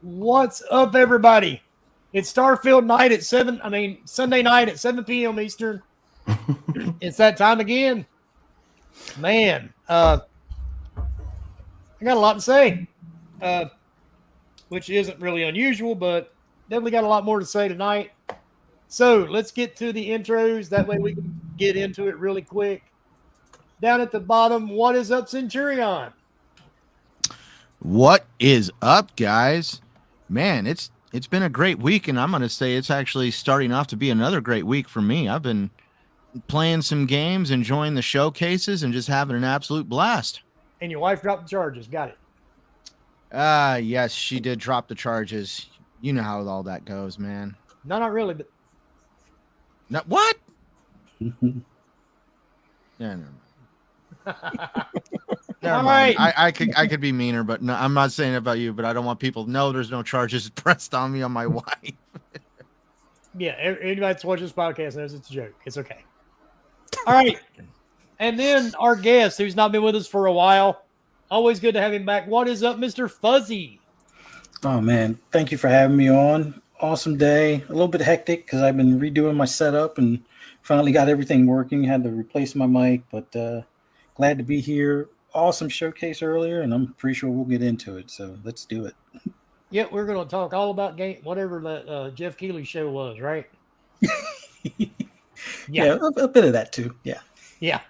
What's up, everybody? It's Starfield night at Sunday night at 7 p.m. Eastern. It's that time again. Man, I got a lot to say, uh, which isn't really unusual, but definitely got a lot more to say tonight. So let's get to the intros. That way we can get into it really quick. Down at the bottom, what is up, Centurion? What is up, guys? Man, it's been a great week, and I'm going to say it's actually starting off to be another great week for me. I've been playing some games, enjoying the showcases, and just having an absolute blast. And your wife dropped the charges. Got it. Yes, she did drop the charges. You know how all that goes, man. No, not really, but No, what? Yeah, no. all right. I could be meaner, but no, I'm not saying it about you. But I don't want people to know there's no charges pressed on me on my wife. Yeah, anybody that's watching this podcast knows it's a joke. It's okay. All right. And then our guest, who's not been with us for a while. Always good to have him back. What is up, Mr. Fuzzy? Oh, man. Thank you for having me on. Awesome day. A little bit hectic because I've been redoing my setup and finally got everything working. Had to replace my mic, but glad to be here. Awesome showcase earlier, and I'm pretty sure we'll get into it. So let's do it. Yeah, we're going to talk all about whatever that Jeff Keighley show was, right? Yeah, a bit of that too. Yeah. Yeah.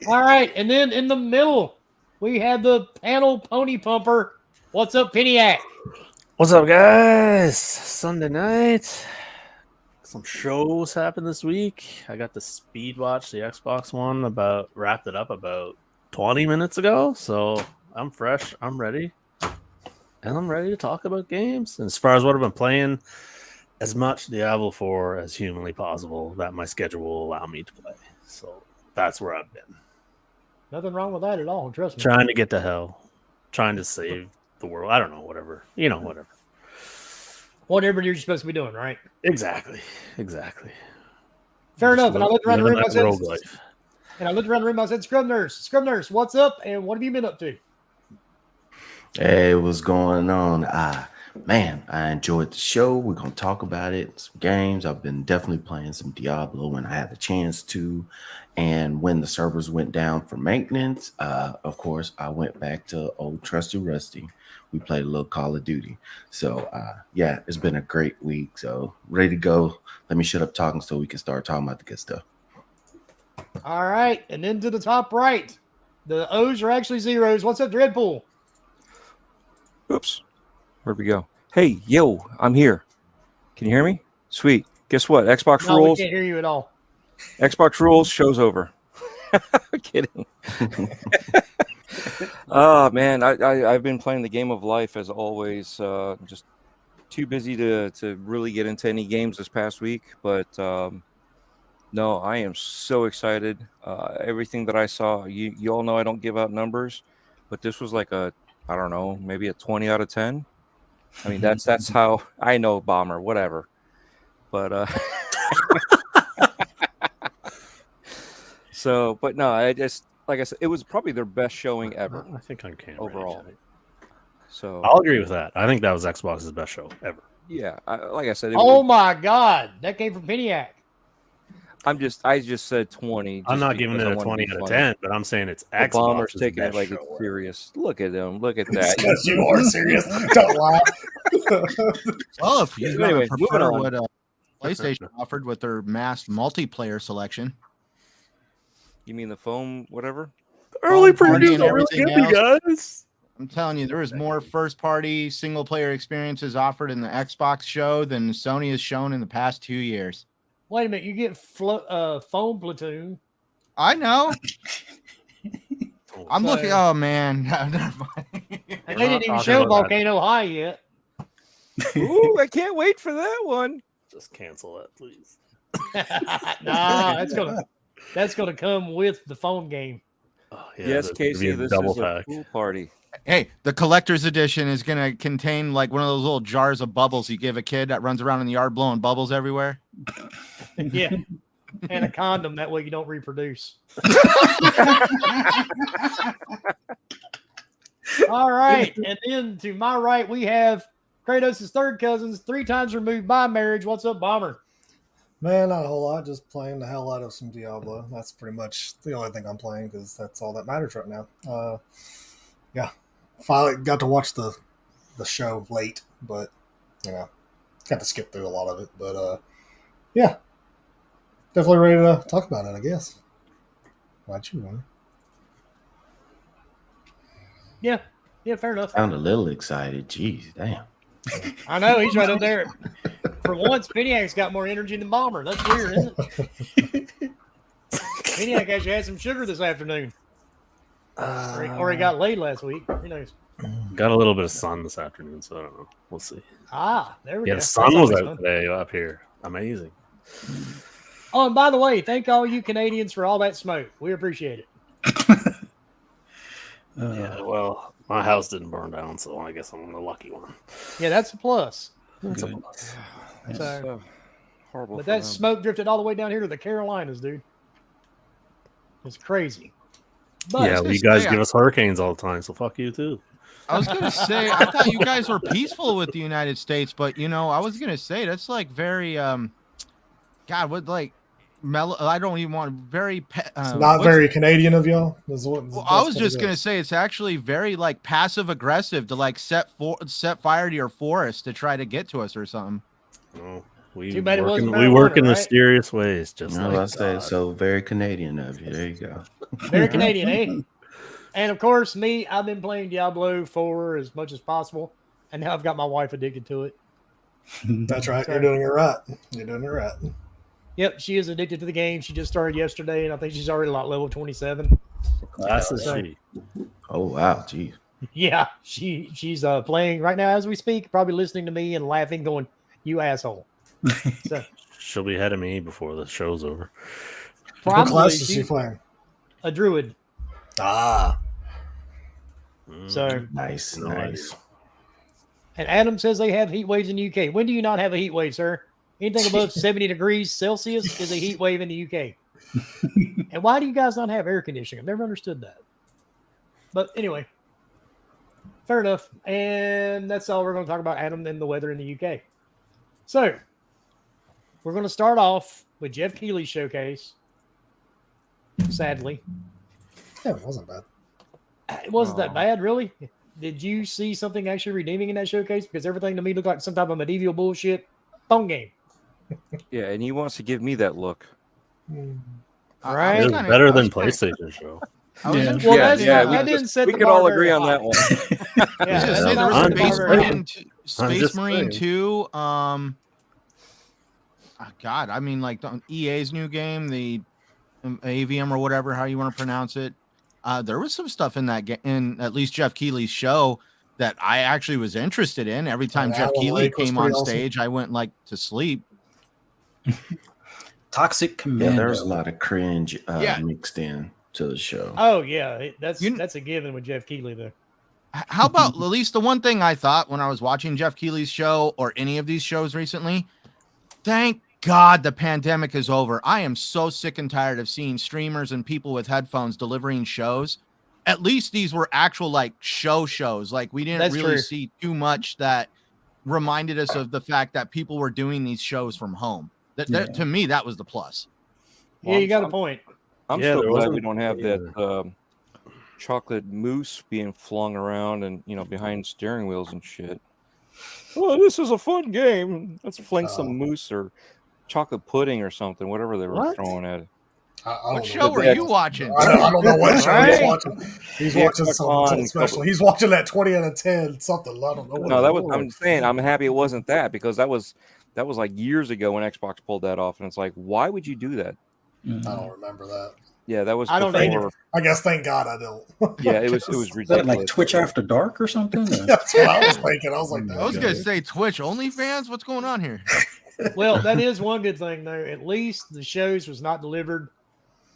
All right. And then in the middle, we had the panel pony pumper. What's up, Peniac? What's up, guys? Sunday night. Some shows happened this week. I got to speed watch the Xbox One wrapped it up about 20 minutes ago. So I'm fresh. I'm ready. And I'm ready to talk about games. And as far as what I've been playing, as much Diablo 4 as humanly possible that my schedule will allow me to play. So that's where I've been. Nothing wrong with that at all. Trust me. Trying to get to hell. Trying to save the world. I don't know, whatever. Whatever. Whatever you're supposed to be doing, right? Exactly. Fair enough. And I looked around the room. I said, life. Scrub Nurse, what's up? And what have you been up to? Hey, what's going on? Man, I enjoyed the show. We're going to talk about it, some games. I've been definitely playing some Diablo when I had the chance to. And when the servers went down for maintenance, of course, I went back to old trusty Rusty. We played a little Call of Duty. So, yeah, it's been a great week. So, ready to go. Let me shut up talking so we can start talking about the good stuff. All right. And then to the top right, the O's are actually zeros. What's up, Dreadpool? Oops. Where'd we go? Hey, yo, I'm here. Can you hear me? Sweet. Guess what? Xbox No, we rules. can't hear you at all. Xbox rules. Show's over. Kidding. Oh, man. I've been playing the game of life as always. Just too busy to really get into any games this past week. But no, I am so excited. Everything that I saw, you all know I don't give out numbers, but this was like I don't know, maybe a 20 out of 10. I mean, that's how I know Bomber, whatever. But but no, I just, like I said, it was probably their best showing ever. I think on camera overall. So I'll agree with that. I think that was Xbox's best show ever. Yeah, like I said. My God, that came from Peniac. I just said 20. I'm not giving it a 20 out of 10, but I'm saying it's Xbox. Bomber's taking it like it's serious. Look at him. Look at that. Because you are serious. Don't lie. Well, if you Anyway, prefer moving what PlayStation offered with their masked multiplayer selection. You mean the foam, whatever? Early party previews and are really everything good, you guys. I'm telling you, there is more first-party single-player experiences offered in the Xbox show than Sony has shown in the past 2 years. Wait a minute. You get Foam Platoon. I know. I'm looking. Oh, man. And they didn't even show Volcano High yet. Ooh, I can't wait for that one. Just cancel that, please. Nah, that's gonna come with the phone game. Oh, yeah, yes, Casey, this is a pool party. Hey, the collector's edition is going to contain like one of those little jars of bubbles you give a kid that runs around in the yard blowing bubbles everywhere. Yeah. And a condom. That way you don't reproduce. All right. And then to my right, we have Kratos' third cousins, 3 times removed by marriage. What's up, Bomber? Man, not a whole lot. Just playing the hell out of some Diablo. That's pretty much the only thing I'm playing because that's all that matters right now. Yeah, finally got to watch the show late, but got to skip through a lot of it. But yeah, definitely ready to talk about it. I guess. Why'd you want? Yeah, fair enough. Sound a little excited. Jeez, damn. I know he's right up there. For once, Piniac's got more energy than Bomber. That's weird, isn't it? Piniac actually had some sugar this afternoon, or he got laid last week. Who knows? Got a little bit of sun this afternoon, so I don't know. We'll see. There we Yeah, go. the sun That's was always out fun. today up here. Amazing. Oh, and by the way, thank all you Canadians for all that smoke. We appreciate it. Yeah, well, my house didn't burn down, so I guess I'm the lucky one. Yeah, that's a plus. That's a plus. It's So, horrible. but for that them. smoke drifted all the way down here to the Carolinas, dude. It's crazy. But Yeah, was well, gonna you guys say, give us hurricanes all the time, so fuck you too. I was gonna say I thought you guys were peaceful with the United States, but I was gonna say that's like very God, what like mellow. I don't even want very. It's not very Canadian of y'all. Well, I was just gonna say it's actually very like passive aggressive to like set fire to your forest to try to get to us or something. No, we Too bad it work wasn't we work marijuana, in right? mysterious ways, just No, like I said God. so. Very Canadian of you. There you go. very Canadian, eh? And of course, me, I've been playing Diablo 4 as much as possible, and now I've got my wife addicted to it. That's right. So- You're doing it right. You're doing it right. Yep, she is addicted to the game. She just started yesterday, and I think she's already like level 27. Class is So- she. Oh wow, geez. Yeah, she's playing right now as we speak, probably listening to me and laughing, going, "You asshole." So She'll be ahead of me before the show's over. What probably class is she she's playing? a druid. Ah, So, Nice, No nice. and Adam says they have heat waves in the UK. When do you not have a heat wave, sir? Anything above 70 degrees Celsius is a heat wave in the UK. And why do you guys not have air conditioning? I've never understood that. But anyway, fair enough. And that's all we're going to talk about, Adam, and the weather in the UK. So, we're going to start off with Jeff Keighley's showcase. Sadly, yeah, it wasn't bad. it wasn't that Oh. bad, really. Did you see something actually redeeming in that showcase? Because everything to me looked like some type of medieval bullshit phone game. Yeah, and he wants to give me that look. Right? It was better than PlayStation show. I was Yeah. interested Well, Yeah, that's yeah, not, we that just- didn't set We the could bar all very agree on high. that one. I was Yeah, gonna that's say there not was setting the bar Space very high. Marine, Space just Marine saying. 2. God, I mean, like EA's new game, the AVM or whatever, how you want to pronounce it. There was some stuff in that game, in at least Jeff Keighley's show, that I actually was interested in. Every time Yeah, Jeff Alan Keighley Wake was came pretty on awesome. stage, I went like to sleep. Toxic Yeah, Commando. there's a lot of cringe Yeah. mixed in to the show. Oh yeah, that's You- a given with Jeff Keighley though. How about at least the one thing I thought when I was watching Jeff Keighley's show or any of these shows recently? Thank God the pandemic is over. I am so sick and tired of seeing streamers and people with headphones delivering shows. At least these were actual like shows. Like we didn't That's really true. see too much that reminded us of the fact that people were doing these shows from home. That Yeah. to me, that was the plus. Yeah, you got a point. I'm Yeah, still there glad we wasn't- don't have yeah. that chocolate mousse being flung around and behind steering wheels and shit. Oh, this is a fun game. Let's fling some mousse or chocolate pudding or something, whatever they were What? throwing at it. I What don't know show were that- you watching? I don't know what show he's Right. watching. He's Yeah, watching Xbox something on, special. He's watching that 20 out of 10 something. I don't know. What No, it that was. was. I'm saying I'm happy it wasn't that because that was like years ago when Xbox pulled that off, and it's like, why would you do that? Mhm. I don't remember that. Yeah, that was. I don't before- either. I guess thank God I don't. Yeah, it was Is that ridiculous. like Twitch After Dark or something? That's what I was thinking. I was like, I was okay. gonna say Twitch OnlyFans. What's going on here? Well, that is one good thing though. At least the shows was not delivered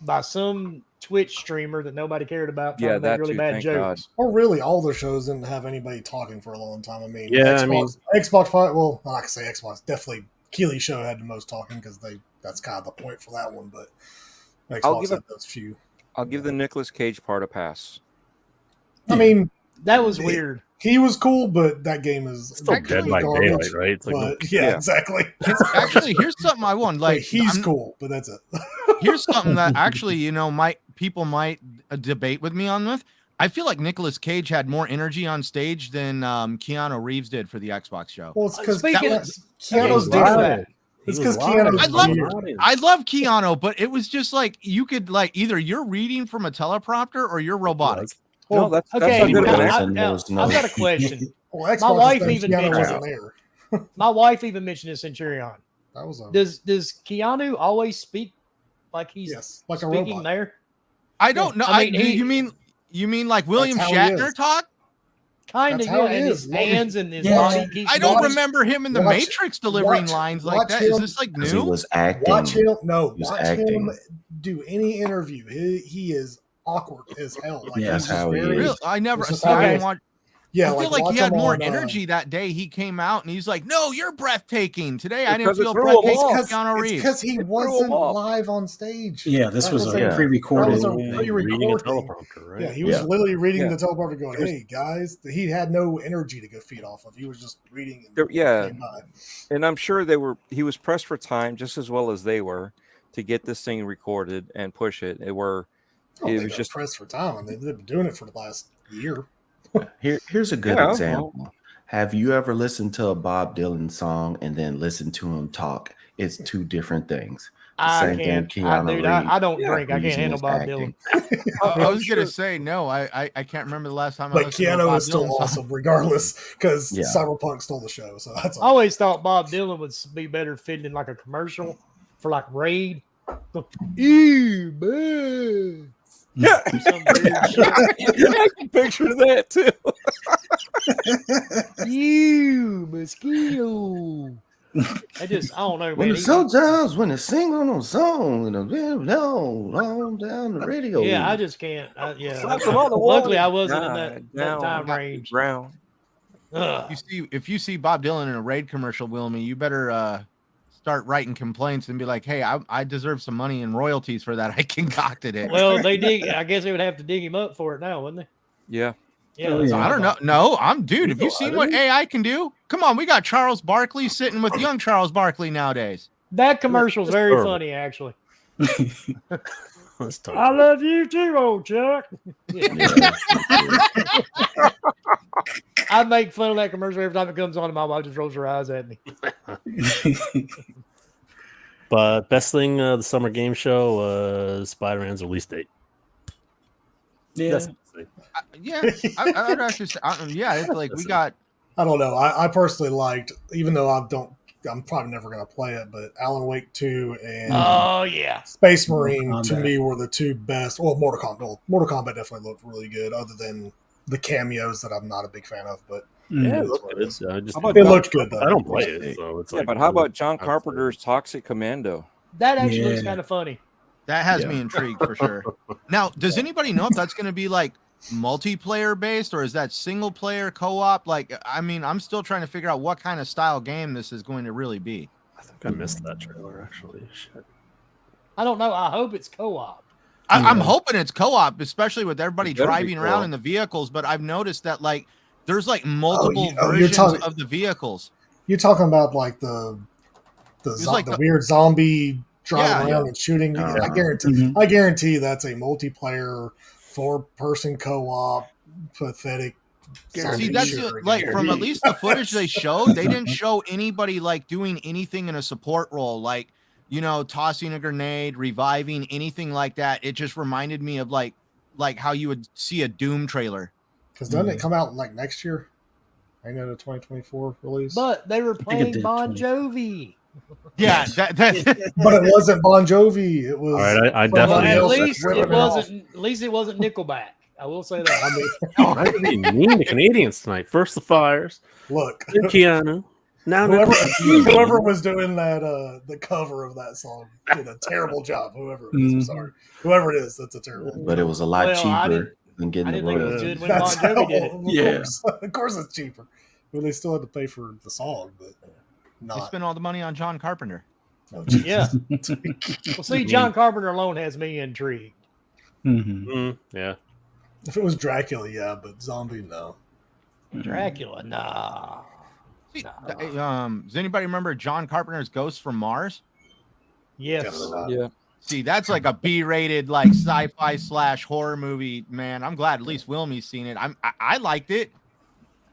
by some Twitch streamer that nobody cared about. Trying Yeah, to make that really too, bad thank jokes. Or really, all the shows didn't have anybody talking for a long time. I mean, Yeah, Xbox, I mean- Xbox probably. Well, I can say Xbox. Definitely, Keeley's show had the most talking because that's kind of the point for that one. But I'll Xbox give had it- those few. I'll give the Nicolas Cage part a pass. I mean, That was weird. he was cool, but that game is Still dead by garbage, daylight, right? It's like no- But yeah, Yeah. exactly. Actually, here's something I want. Like Like, he's I'm- cool, but that's it. here's something that actually, people might debate with me on this. I feel like Nicolas Cage had more energy on stage than Keanu Reeves did for the Xbox show. Well, it's because Speaking of- Keanu's Speaking of different. that, It's He was 'cause lying. Keanu's I love- weird. I love Keanu, but it was just like you could like either you're reading from a teleprompter or you're robotic. No, that's okay, not good of an now- answer. There was no- I've got a question. Well, Xbox My wife is even Keanu mentioned wasn't it. there. My wife even mentioned this Centurion. That was a Does Keanu always speak like he's yes, like a speaking robot. there? I don't know. I mean, you mean like William how he Shatner is. talk? Kind of, That's how yeah. it And is. his hands and his Yeah. body. Keeps I don't Watch- remember him in the watch- Matrix delivering watch- lines like watch that. Is him- this like 'Cause he new? was acting. Watch him. No, He was watch acting. him do any interview. He is awkward as hell. Like, Yeah, he's that's how he just very- is. Real, I never. It's just See, I okay. didn't watch. Yeah, I feel like watch he had him more on, energy that day he came out and he's like, "No, you're breathtaking." Today I didn't Because it feel threw him breathtaking. off. with Keanu It's Reeves. because he him wasn't off. live on stage. Yeah, this That was was a Yeah. pre-recorded. That was a thing. pre-recorded. reading a teleprompter, right? Yeah, he was Yeah. literally reading Yeah. the teleprompter, going, "Hey guys," he had no energy to go feed off of. He was just reading. And Yeah, came by. and I'm sure he was pressed for time just as well as they were to get this thing recorded and push it. I don't think was they're just pressed for time. I mean, they've been doing it for the last year. Here's a good Yeah, well. example. Have you ever listened to a Bob Dylan song and then listened to him talk? It's two different things. The I same thing can't. Keanu Dude, Reeves. I don't Yeah, drink. I can't using handle his Bob acting. Dylan. I was sure. gonna say no. I can't remember the last time I But listened to a Keanu Bob is still Dylan song. awesome, regardless, because Yeah. Cyberpunk stole the show. So that's I all. always thought Bob Dylan would be better fitting in like a commercial for like Raid. Ew, man. yeah. Some weird shit. I can picture that too. Ew, mosquito. I don't know, When man. sometimes when they sing on a song and on down the radio. Yeah, I just can't. Yeah. Slap them on the wall. Luckily, I wasn't in that Down, time got range. Ground. Ugh. If you see Bob Dylan in a Raid commercial, Wilmy, you better start writing complaints and be like, "Hey, I deserve some money and royalties for that. I concocted it." Well, they dig. I guess they would have to dig him up for it now, wouldn't they? Yeah. Yeah. Oh, that's yeah. all I don't know. No, I'm dude. Have you No, seen I what didn't. AI can do? Come on, we got Charles Barkley sitting with young Charles Barkley nowadays. That commercial's That's very terrible. funny, actually. Let's talk. I love you too, old Chuck. Yeah. Yeah. I make fun of that commercial every time it comes on, and my wife just rolls her eyes at me. But best thing the summer game show was Spider-Man's release date. Yeah. That's Yeah, I'd actually say, yeah, it's like we got. I don't know. I personally liked, even though I'm probably never going to play it, but Alan Wake 2 and Oh yeah, Space Marine to Kombat. me were the two best. Well, Mortal Kombat. Well, Mortal Kombat definitely looked really good, other than the cameos that I'm not a big fan of. But Mm. yeah, it it is looked what good. it is. I just How about It looked good though. I don't play it, so it's Yeah, like. but how about John Carpenter's Toxic Commando? that actually looks Yeah. kind of funny. That has Yeah. me intrigued for sure. Now, does anybody know if that's going to be like multiplayer based or is that single player co-op? Like, I mean, I'm still trying to figure out what kind of style game this is going to really be. I think I missed that trailer actually. Shit. I don't know. I hope it's co-op. I'm Yeah. hoping it's co-op, especially with everybody It better be driving around co-op. in the vehicles. But I've noticed that like there's like multiple you're versions talking- of the vehicles. You're talking about like the was like the the- weird zombie driving Yeah. around and shooting. I Uh-huh. guarantee. Mhm. I guarantee that's a multiplayer 4-person co-op pathetic. zombie See, that's shooter like game. from at least the footage they showed, they didn't show anybody like doing anything in a support role, like tossing a grenade, reviving, anything like that. It just reminded me of like how you would see a Doom trailer. Because doesn't it come out like next year? I know the 2024 release. But they were it playing did, Bon 20. Jovi. Yeah, that But it wasn't Bon Jovi. It was. All right, I Well, Somebody at else definitely. least ripping it it off. wasn't. At least it wasn't Nickelback. I will say that. I mean, I'm gonna be mean to Canadians tonight. First the Fires, look, then Keanu. Now whoever was doing that, the cover of that song did a terrible job. Whoever it is, I'm Mhm. sorry. Whoever it is, that's a terrible. But it was a lot Well, I cheaper than I getting the didn't think it was royalties. good when Bon That's Jovi did it. of Yeah. course. Of course, it's cheaper. Well, they still had to pay for the song, but they not. spent all the money on John Carpenter. Oh, geez. Yeah. Well, see, John Carpenter alone has me intrigued. Mhm. Yeah. If it was Dracula, yeah, but zombie, no. Dracula, nah. See, Nah. does anybody remember John Carpenter's Ghost from Mars? Yes. Definitely not. Yeah. See, that's like a B-rated like sci-fi / horror movie. Man, I'm glad at least Wilmie's seen it. I liked it.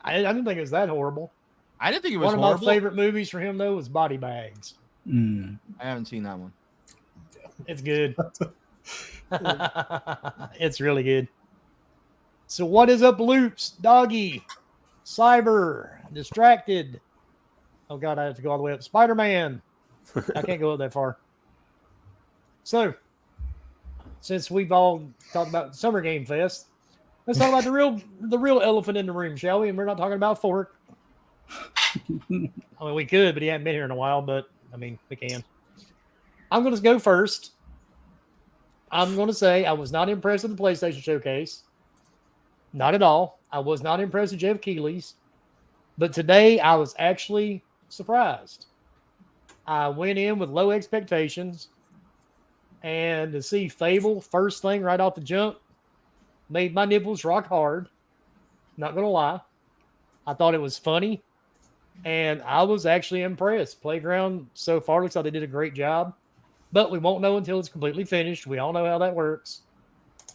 I didn't think it was that horrible. I didn't think it was One of horrible. my favorite movies for him though was Body Bags. Mm. I haven't seen that one. It's good. It's really good. So what is up, Loops, Doggy, Cyber, Distracted? Oh God, I have to go all the way up. Spider-Man. I can't go up that far. So, since we've all talked about Summer Game Fest, let's talk about the real elephant in the room, shall we? And we're not talking about Fork. I mean, we could, but he hadn't been here in a while. But I mean, we can. I'm going to go first. I'm going to say I was not impressed with the PlayStation Showcase. Not at all. I was not impressed with Jeff Keighley's. But today I was actually surprised. I went in with low expectations. And to see Fable first thing right off the jump made my nipples rock hard. Not going to lie. I thought it was funny. And I was actually impressed. Playground so far looks like they did a great job. But we won't know until it's completely finished. We all know how that works.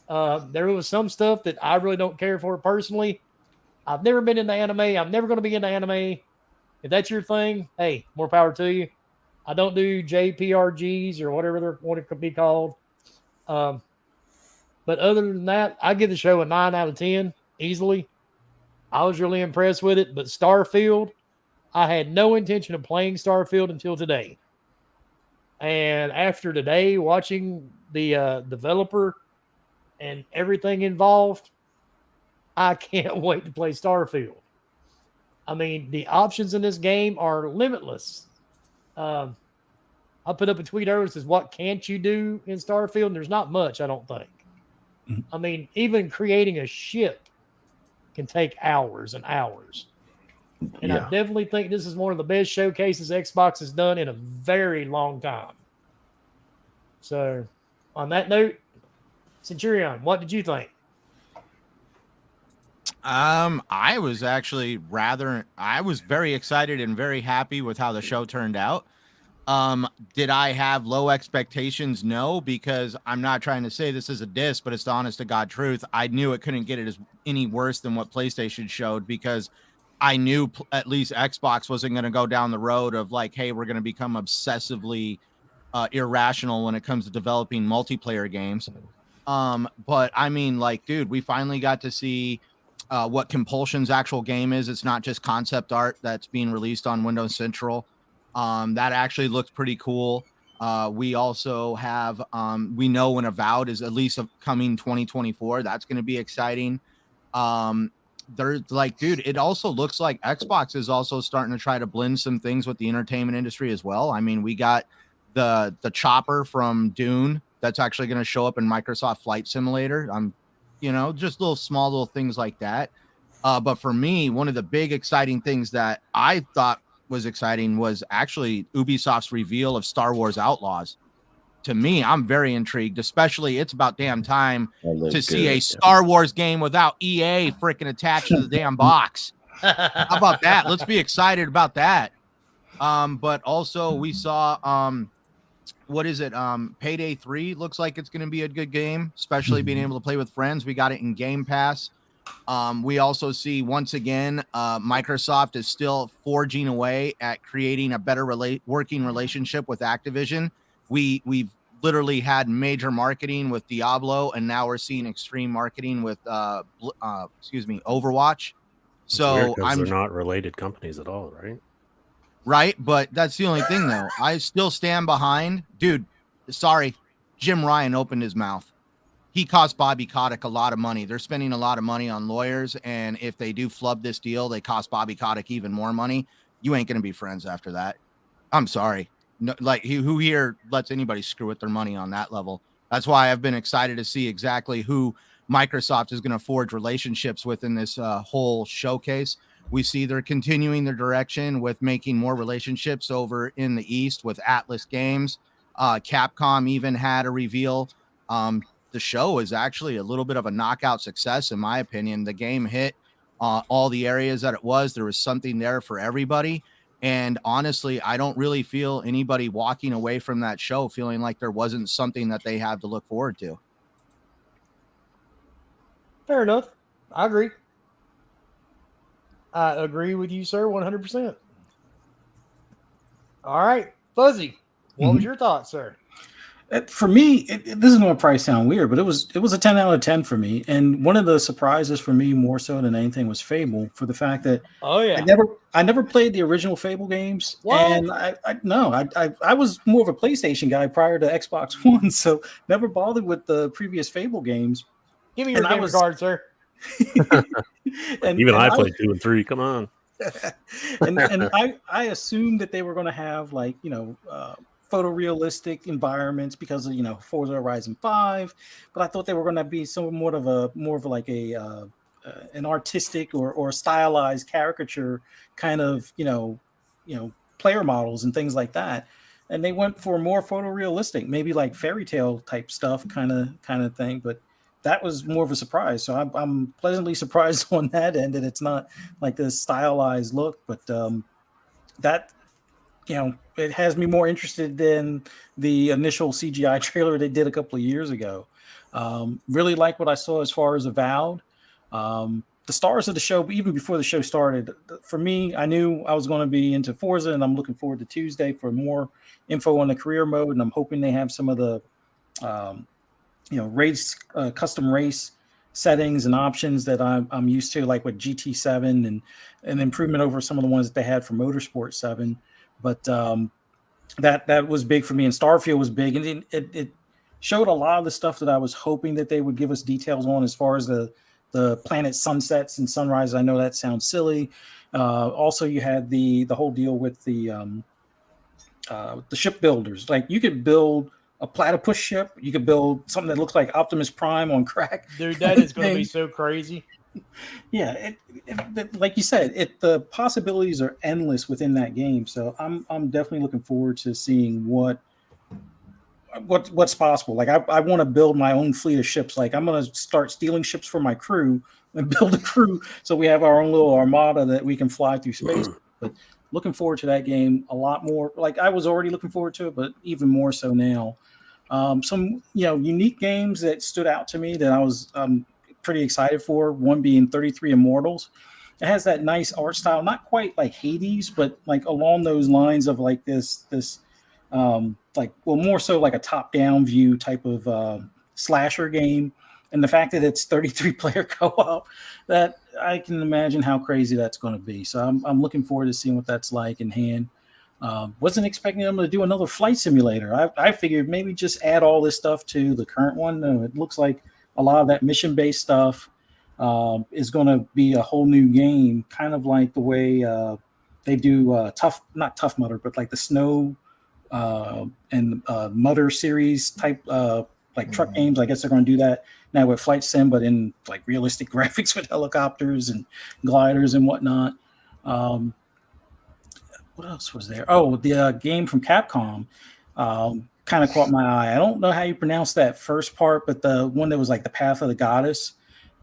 There was some stuff that I really don't care for personally. I've never been into anime. I'm never going to be into anime. If that's your thing, hey, more power to you. I don't do JPRGs or whatever they want it to be called. But other than that, I give the show a 9 out of 10 easily. I was really impressed with it. But Starfield, I had no intention of playing Starfield until today. And after today, watching the developer and everything involved, I can't wait to play Starfield. I mean, the options in this game are limitless. I put up a tweet earlier that says, what can't you do in Starfield? And there's not much, I don't think. I mean, even creating a ship can take hours and hours. And I definitely think this is one of the best showcases Xbox has done in a very long time. So, on that note, Centurion, what did you think? I was actually I was very excited and very happy with how the show turned out. Did I have low expectations? No, because I'm not trying to say this is a diss, but it's the honest to God truth. I knew it couldn't get it any worse than what PlayStation showed, because I knew at least Xbox wasn't going to go down the road of like, hey, we're going to become obsessively irrational when it comes to developing multiplayer games. But I mean, like, dude, we finally got to see what Compulsion's actual game is. It's not just concept art that's being released on Windows Central. That actually looks pretty cool. We also have, we know when Avowed is at least coming 2024. That's going to be exciting. There's like, dude, it also looks like Xbox is also starting to try to blend some things with the entertainment industry as well. I mean, we got the chopper from Dune that's actually going to show up in Microsoft Flight Simulator. You know, just small little things like that. But for me, one of the big exciting things that I thought was exciting was actually Ubisoft's reveal of Star Wars Outlaws. To me, I'm very intrigued, especially it's about damn time to see a Star Wars game without EA freaking attached to the damn box. How about that? Let's be excited about that. But also we saw, what is it? Payday 3 looks like it's going to be a good game, especially being able to play with friends. We got it in Game Pass. We also see once again, Microsoft is still forging away at creating a better working relationship with Activision. We've literally had major marketing with Diablo, and now we're seeing extreme marketing with Overwatch. So they're not related companies at all, right? Right, but that's the only thing though. I still stand behind, dude. Sorry, Jim Ryan opened his mouth. He cost Bobby Kotick a lot of money. They're spending a lot of money on lawyers, and if they do flub this deal, they cost Bobby Kotick even more money. You ain't gonna be friends after that. I'm sorry. No, like who here lets anybody screw with their money on that level? That's why I've been excited to see exactly who Microsoft is going to forge relationships with in this whole showcase. We see they're continuing their direction with making more relationships over in the East with Atlas Games. Capcom even had a reveal. The show is actually a little bit of a knockout success, in my opinion. The game hit all the areas that it was. There was something there for everybody. And honestly, I don't really feel anybody walking away from that show feeling like there wasn't something that they have to look forward to. Fair enough. I agree. I agree with you, sir, 100%. All right, Fuzzy, what was your thoughts, sir? For me, this is going to probably sound weird, but it was a 10 out of 10 for me. And one of the surprises for me more so than anything was Fable, for the fact that I never played the original Fable games. What? And I was more of a PlayStation guy prior to Xbox One, so never bothered with the previous Fable games. Give me your gamer card, sir. Even I played 2 and 3. Come on. and I assumed that they were going to have photorealistic environments because of Forza Horizon 5, but I thought they were going to be somewhat of an artistic or stylized caricature kind of player models and things like that. And they went for more photorealistic, maybe like fairy tale type stuff kind of thing, but that was more of a surprise. So I'm pleasantly surprised on that end that it's not like this stylized look, but that it has me more interested than the initial CGI trailer they did a couple of years ago. Really like what I saw as far as Avowed. The stars of the show, even before the show started, for me, I knew I was going to be into Forza, and I'm looking forward to Tuesday for more info on the career mode. And I'm hoping they have some of the race custom race settings and options that I'm used to, like with GT7 and an improvement over some of the ones that they had for Motorsport 7. But that was big for me, and Starfield was big, and it showed a lot of the stuff that I was hoping that they would give us details on, as far as the planet sunsets and sunrises. I know that sounds silly. Also, you had the whole deal with the shipbuilders. Like, you could build a platypus ship, you could build something that looks like Optimus Prime on crack. Dude, that is going to be so crazy. Yeah, like you said, the possibilities are endless within that game. So I'm definitely looking forward to seeing what's possible. Like, I want to build my own fleet of ships. Like, I'm going to start stealing ships for my crew and build a crew so we have our own little armada that we can fly through space. But looking forward to that game a lot more. Like, I was already looking forward to it, but even more so now. Some unique games that stood out to me that I was pretty excited for. One being 33 Immortals. It has that nice art style, not quite like Hades, but like along those lines of like this more so like a top-down view type of slasher game. And the fact that it's 33-player co-op, that I can imagine how crazy that's going to be. So I'm looking forward to seeing what that's like in hand. Wasn't expecting them to do another flight simulator. I figured maybe just add all this stuff to the current one. No, it looks like a lot of that mission-based stuff is going to be a whole new game, kind of like the way they do not Tough Mudder, but like the Snow and Mudder series type truck games. I guess they're going to do that now with Flight Sim, but in like realistic graphics with helicopters and gliders and whatnot. What else was there? Oh, the game from Capcom kind of caught my eye. I don't know how you pronounce that first part, but the one that was like the Path of the Goddess,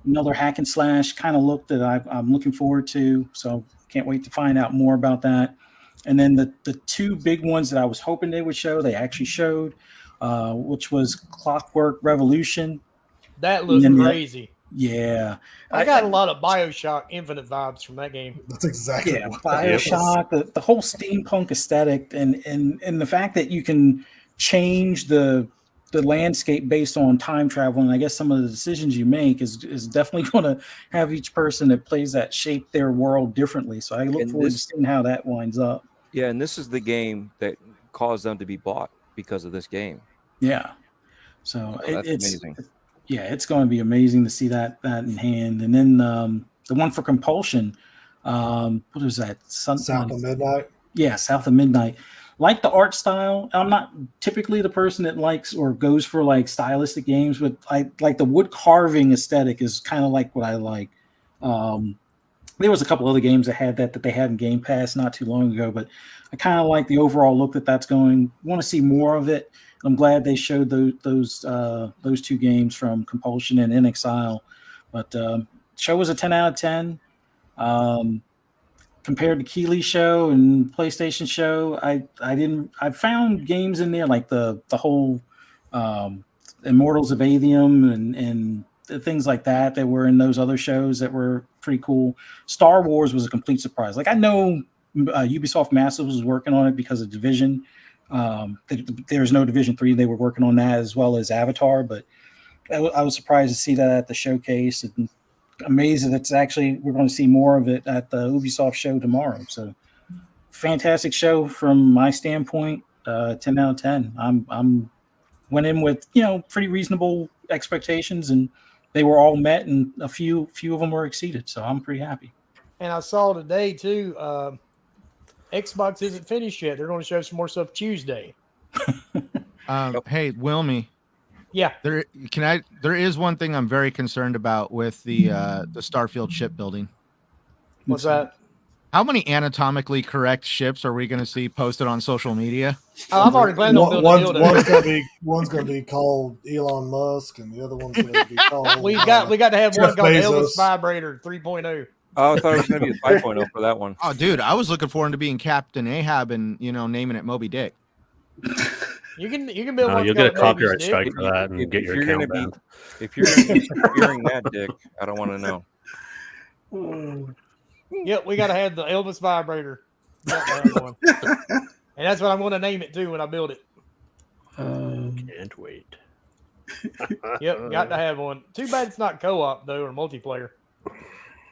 another hack and slash kind of look that I'm looking forward to. So can't wait to find out more about that. And then the two big ones that I was hoping they would show, they actually showed, which was Clockwork Revolution. That looks crazy. Yeah. I got a lot of BioShock Infinite vibes from that game. That's exactly what BioShock, the whole steampunk aesthetic, and the fact that you can change the landscape based on time travel, and I guess some of the decisions you make is definitely going to have each person that plays that shape their world differently. So I look forward to seeing how that winds up. Yeah, and this is the game that caused them to be bought because of this game. Yeah. So that's amazing. Yeah, it's going to be amazing to see that in hand. And then the one for Compulsion, what is that? South of Midnight. Yeah, South of Midnight. Like the art style. I'm not typically the person that likes or goes for like stylistic games, but I like the wood carving aesthetic is kind of like what I like. There was a couple other games that had that they had in Game Pass not too long ago, but I kind of like the overall look that's going. Want to see more of it. I'm glad they showed those two games from Compulsion and In Exile. But show was a 10 out of 10. Compared to Keeley show and PlayStation show, I found games in there like the whole Immortals of Avium and things like that were in those other shows that were pretty cool. Star Wars was a complete surprise. Like I know Ubisoft Massive was working on it because of Division. There's no Division 3. They were working on that as well as Avatar, but I was surprised to see that at the showcase, and amazed that it's actually we're going to see more of it at the Ubisoft show tomorrow. So fantastic show from my standpoint. 10 out of 10. I'm went in with pretty reasonable expectations, and they were all met, and a few of them were exceeded. So I'm pretty happy. And I saw today too. Xbox isn't finished yet. They're going to show some more stuff Tuesday. Hey, Wilmy. Yeah. There is one thing I'm very concerned about with the Starfield shipbuilding. What's that? How many anatomically correct ships are we going to see posted on social media? Oh, I'm already planning on building one's gonna be called Elon Musk, and the other one's gonna be called. we got to have Jeff one called Bezos. Elvis Vibrator 3.0. Oh, I thought it was going to be a 5.0 for that one. Oh, dude, I was looking forward to being Captain Ahab and naming it Moby Dick. You can build one. You'll get a called Moby's copyright Dick. strike for that and get your account banned. If you're going to be hearing that, Dick, I don't want to know. Yep, we got to have the Elvis Vibrator. Got to have one. And that's what I'm going to name it too when I build it. Can't wait. Yep, got to have one. Too bad it's not co-op though or multiplayer.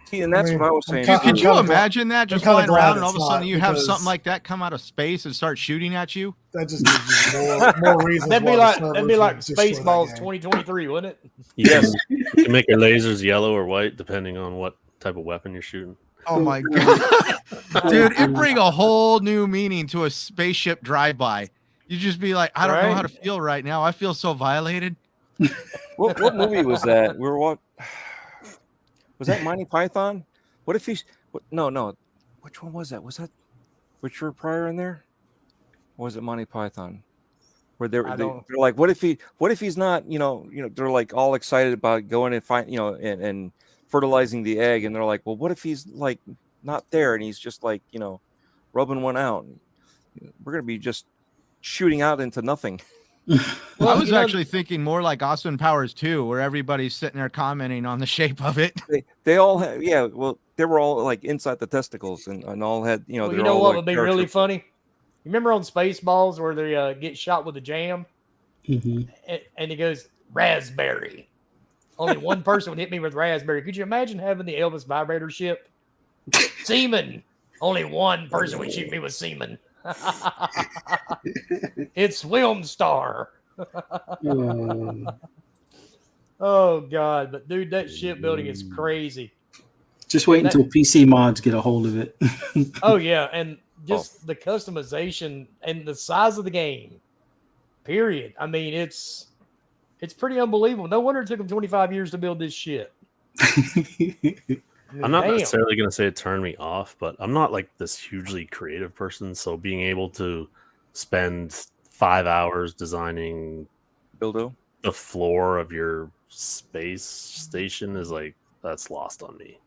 See, and that's what I was saying. Could you imagine that just kinda flying glad around and all it's of a sudden not, you have because- something like that come out of space and start shooting at you? That just gives you more reasons. That'd be why like the that'd be servers like would destroy that Spaceballs game. 2023, wouldn't it? Yes. You can make your lasers yellow or white depending on what type of weapon you're shooting. Oh my god, dude! It bring a whole new meaning to a spaceship drive-by. You just be like, I don't know how to feel right now. I feel so violated. What movie was that? Was that Monty Python? What if he's no? Which one was that? Was that Richard Pryor in there? Or was it Monty Python? Where they're like, what if he's not? They're like all excited about going and find and fertilizing the egg, and they're like, well, what if he's like not there and he's just like rubbing one out? We're gonna be just shooting out into nothing. Well, I was actually thinking more like Austin Powers 2, where everybody's sitting there commenting on the shape of it. They all had, they were all like inside the testicles and all had, Well, they're you know all what like would be character- really funny? You remember on Spaceballs where they get shot with a jam, and he goes raspberry. Only one person would hit me with raspberry. Could you imagine having the Elvis Vibrator ship? Semen. Only one person would shoot me with semen. It's Wilmstar. Oh God! But dude, that shipbuilding is crazy. Just wait until PC mods get a hold of it. Oh yeah, and just the customization and the size of the game. Period. I mean, it's pretty unbelievable. No wonder it took them 25 years to build this shit. I'm not Damn. necessarily going to say it turned me off, but I'm not like this hugely creative person. So being able to spend 5 hours designing Dildo. the floor of your space station is like, that's lost on me.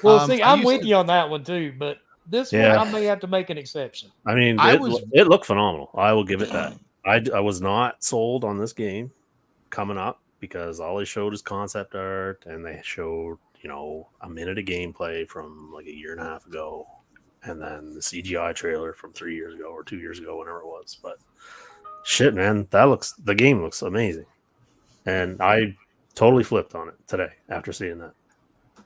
Well, see, I I'm used with to- you on that one too, but this Yeah. one I may have to make an exception. I mean, it looked phenomenal. I will give it that. I was not sold on this game coming up because all they showed is concept art and they showed, a minute of gameplay from like a year and a half ago. And then the CGI trailer from 3 years ago or 2 years ago, whenever it was. But shit, man, the game looks amazing. And I totally flipped on it today after seeing that.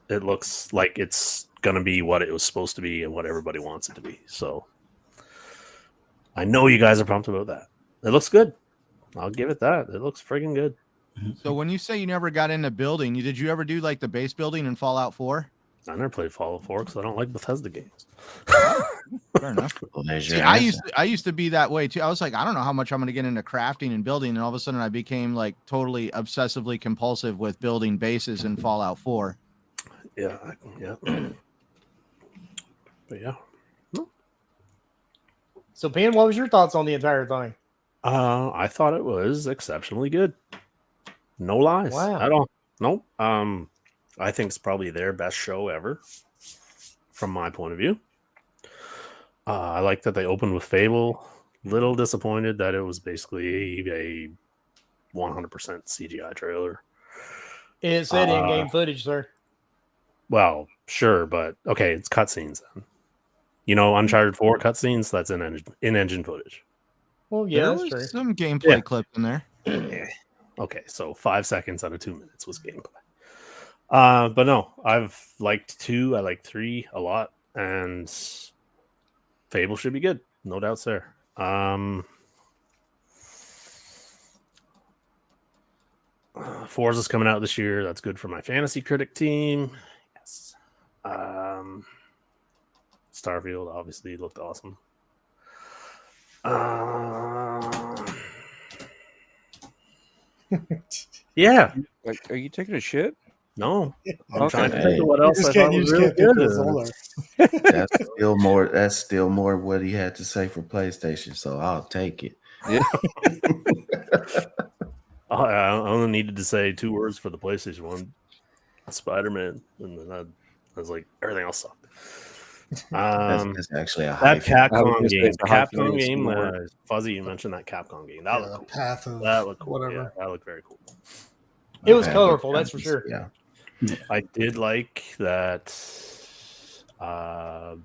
It looks like it's going to be what it was supposed to be and what everybody wants it to be. So I know you guys are pumped about that. It looks good. I'll give it that. It looks friggin' good. So when you say you never got into building, did you ever do like the base building in Fallout 4? I never played Fallout 4 because I don't like Bethesda games. Fair enough. Well, there's See, your I answer. used to be that way too. I was like, I don't know how much I'm going to get into crafting and building, and all of a sudden I became like totally obsessively compulsive with building bases in Fallout 4. Yeah. But yeah. So, Penn, what was your thoughts on the entire thing? I thought it was exceptionally good. No lies Wow. at all. Nope. I think it's probably their best show ever. from my point of view. I like that they opened with Fable. Little disappointed that it was basically a 100% CGI trailer. It said in-game footage, sir. Well, sure, but okay, it's cutscenes then. Uncharted 4 cutscenes, that's in-engine footage. Well, yeah, there that's was true. some gameplay clip in there. Okay, so 5 seconds out of 2 minutes was gameplay. But no, I've liked 2, I like 3 a lot, and Fable should be good. No doubts there. Forza's coming out this year. That's good for my fantasy critic team. Yes. Starfield obviously looked awesome. Yeah. Like, are you taking a shit? No. I'm Okay. trying to think of what else I thought was really good. That's still more what he had to say for PlayStation, so I'll take it. Yeah. I only needed to say 2 words for the PlayStation one. Spider-Man. And then I was like, everything else sucked. That's actually a That hyphen. I was Capcom gonna say game. it's a Capcom hyphenated game. word. Fuzzy, you mentioned that Capcom game. That Yeah, looked cool. Path of That looked cool. whatever. Yeah, that looked very cool. It was Okay, colorful, but that's for sure. Yeah. I did like that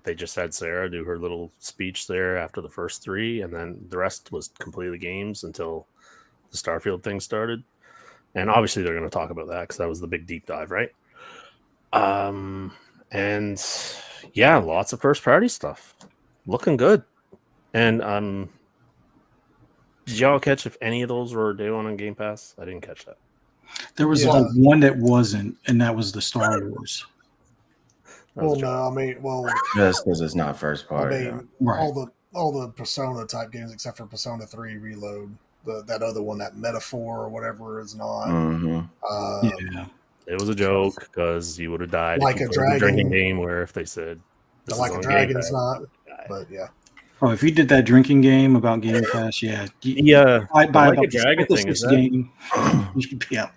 they just had Sarah do her little speech there after the first 3, and then the rest was completely games until the Starfield thing started. And obviously they're going to talk about that because that was the big deep dive, right? And yeah, lots of first party stuff. Looking good. And did y'all catch if any of those were day one on Game Pass? I didn't catch that. There was Yeah. like one that wasn't, and that was the Star Wars. That was Well, a no, joke. I mean, well, Just because it's not first I party. mean, Right. all the Persona type games except for Persona 3 Reload. That other one, that Metaphor or whatever, is not. Mm-hmm. Yeah. It was a joke because you would have died Like if you a played the dragon. drinking game where if they said this Like is a on Dragon Game is Pass, not. die. But yeah, Oh, if you did that drinking game about Game Pass, yeah. Yeah, I'd buy Like a about Dragon the thing, is sixth that- game. You should be out.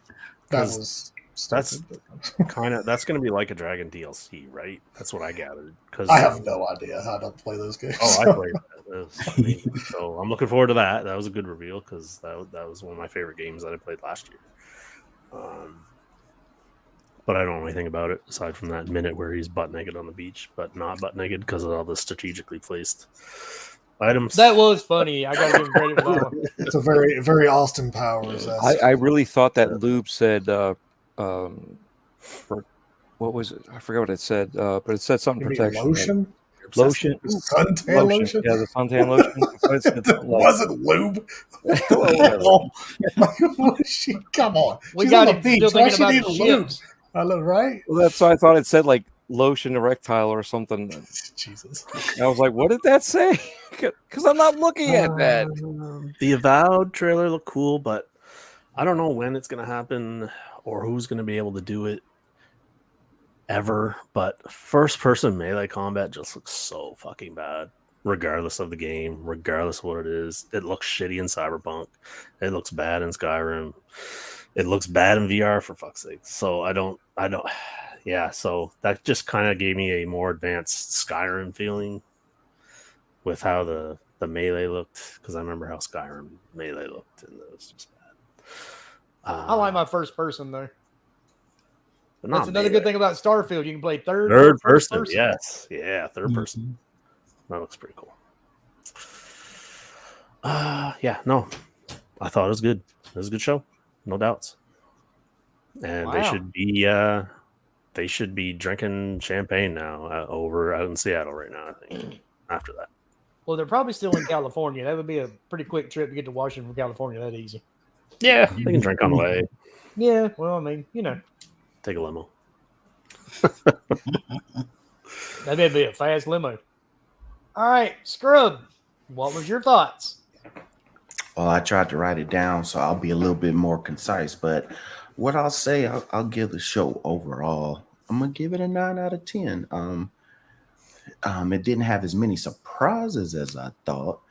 that 'Cause was that's- stupid. that's going to be like a Dragon DLC, right? That's what I gathered. Because I have no idea how to play those games. Oh, I played that. It was amazing. So I'm looking forward to that. That was a good reveal because that was one of my favorite games that I played last year. But I don't know anything about it aside from that minute where he's butt naked on the beach, but not butt naked because of all the strategically placed items. That was funny. I gotta give him credit for that one. It's a very, very Austin Powers. I really thought that lube said, for, what was it? I forgot what it said, but it said something protection. lotion, Lotion. suntan lotion. Yeah, the suntan lotion. But it said It something like- wasn't lube. Come on, We she's got on him the still beach. Why thinking she about need the a lube? ships. I know, right? Well, that's why I thought it said like lotion erectile or something. Jesus. I was like, what did that say? Because I'm not looking at that. The Avowed trailer looked cool, but I don't know when it's going to happen or who's going to be able to do it ever. But first-person melee combat just looks so fucking bad, regardless of the game, regardless of what it is. It looks shitty in Cyberpunk. It looks bad in Skyrim. It looks bad in VR, for fuck's sake. So I don't. Yeah, so that just kind of gave me a more advanced Skyrim feeling with how the melee looked, because I remember how Skyrim melee looked, and it was just bad. I like my first person though. but That's not another melee. good thing about Starfield. You can play third Third first person, yes, yeah, third person. That looks pretty cool. Yeah, no, I thought it was good. It was a good show, no doubts. And Wow. they should be drinking champagne now over out in Seattle right now. I think after that. Well, they're probably still in California. That would be a pretty quick trip to get to Washington from California. That easy. Yeah, they can drink on the way. Yeah. Well, I mean, Take a limo. that'd be a fast limo. All right, Scrub. What was your thoughts? Well, I tried to write it down, so I'll be a little bit more concise. But what I'll say, I'll give the show overall, I'm gonna give it a 9 out of 10. It didn't have as many surprises as I thought,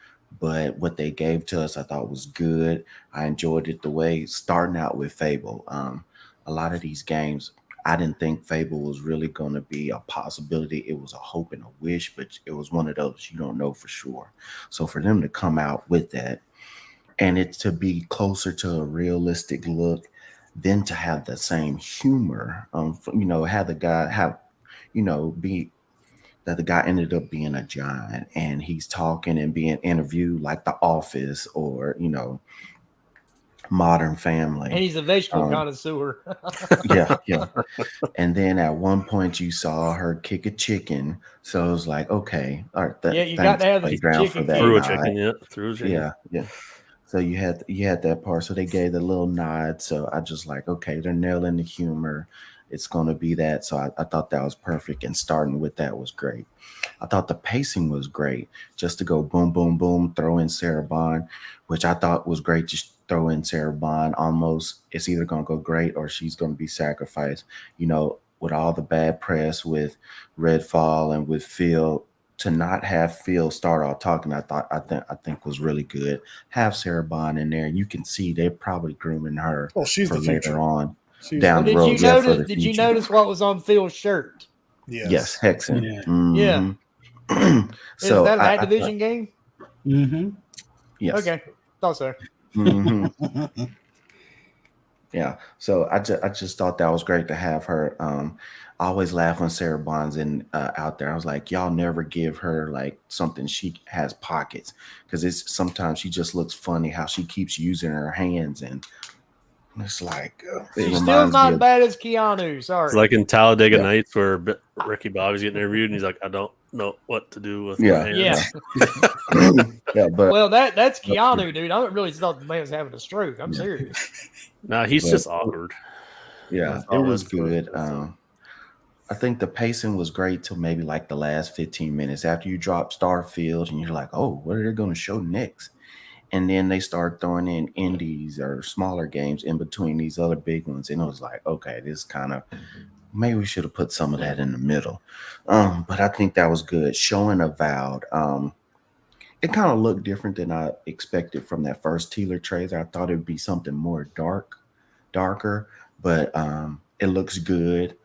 but what they gave to us, I thought was good. I enjoyed it the way starting out with Fable. A lot of these games, I didn't think Fable was really going to be a possibility. It was a hope and a wish, but it was one of those you don't know for sure. So for them to come out with that and it to be closer to a realistic look, then to have the same humor, have the guy have, be that the guy ended up being a giant and he's talking and being interviewed like The Office or, Modern Family. And he's a vegetable connoisseur. Yeah. And then at one point you saw her kick a chicken. So it was like, okay, all right. You got to have the Playground chicken. Threw a chicken, threw a chicken. Yeah. So you had that part. So they gave the little nod. So I just like, okay, they're nailing the humor. It's going to be that. So I thought that was perfect. And starting with that was great. I thought the pacing was great. Just to go boom, boom, boom, throw in Sarah Bond, which I thought was great. Just throw in Sarah Bond. Almost, it's either going to go great or she's going to be sacrificed. With all the bad press with Redfall and with Phil, to not have Phil start off talking, I think was really good. Have Sarah Bond in there. You can see they're probably grooming her Well, she's for the later future. on She's down the Did road. you for notice? the Did you future. notice what was on Phil's shirt? Yes, Hexen. Yeah. Mhm. Is that an Activision game? Mm-hmm. Yes. Okay, thought so. Mhm. Yeah. So I just thought that was great to have her. I always laugh when Sarah Bond's out there. I was like, y'all never give her like something she has pockets, because it's sometimes she just looks funny how she keeps using her hands, and it's like She's still not bad as Keanu. Sorry. It's like in Talladega Nights where Ricky Bobby's getting interviewed and he's like, I don't know what to do with my hands. But that's Keanu, dude. I really thought the man was having a stroke. I'm serious. Nah, he's just awkward. Yeah, it was good. I think the pacing was great till maybe like the last 15 minutes after you drop Starfield and you're like, oh, what are they going to show next? And then they start throwing in indies or smaller games in between these other big ones. And it was like, okay, this kind of, maybe we should have put some of that in the middle. But I think that was good. Showing Avowed. It kind of looked different than I expected from that first Tealer trailer. I thought it'd be something more darker, but it looks good.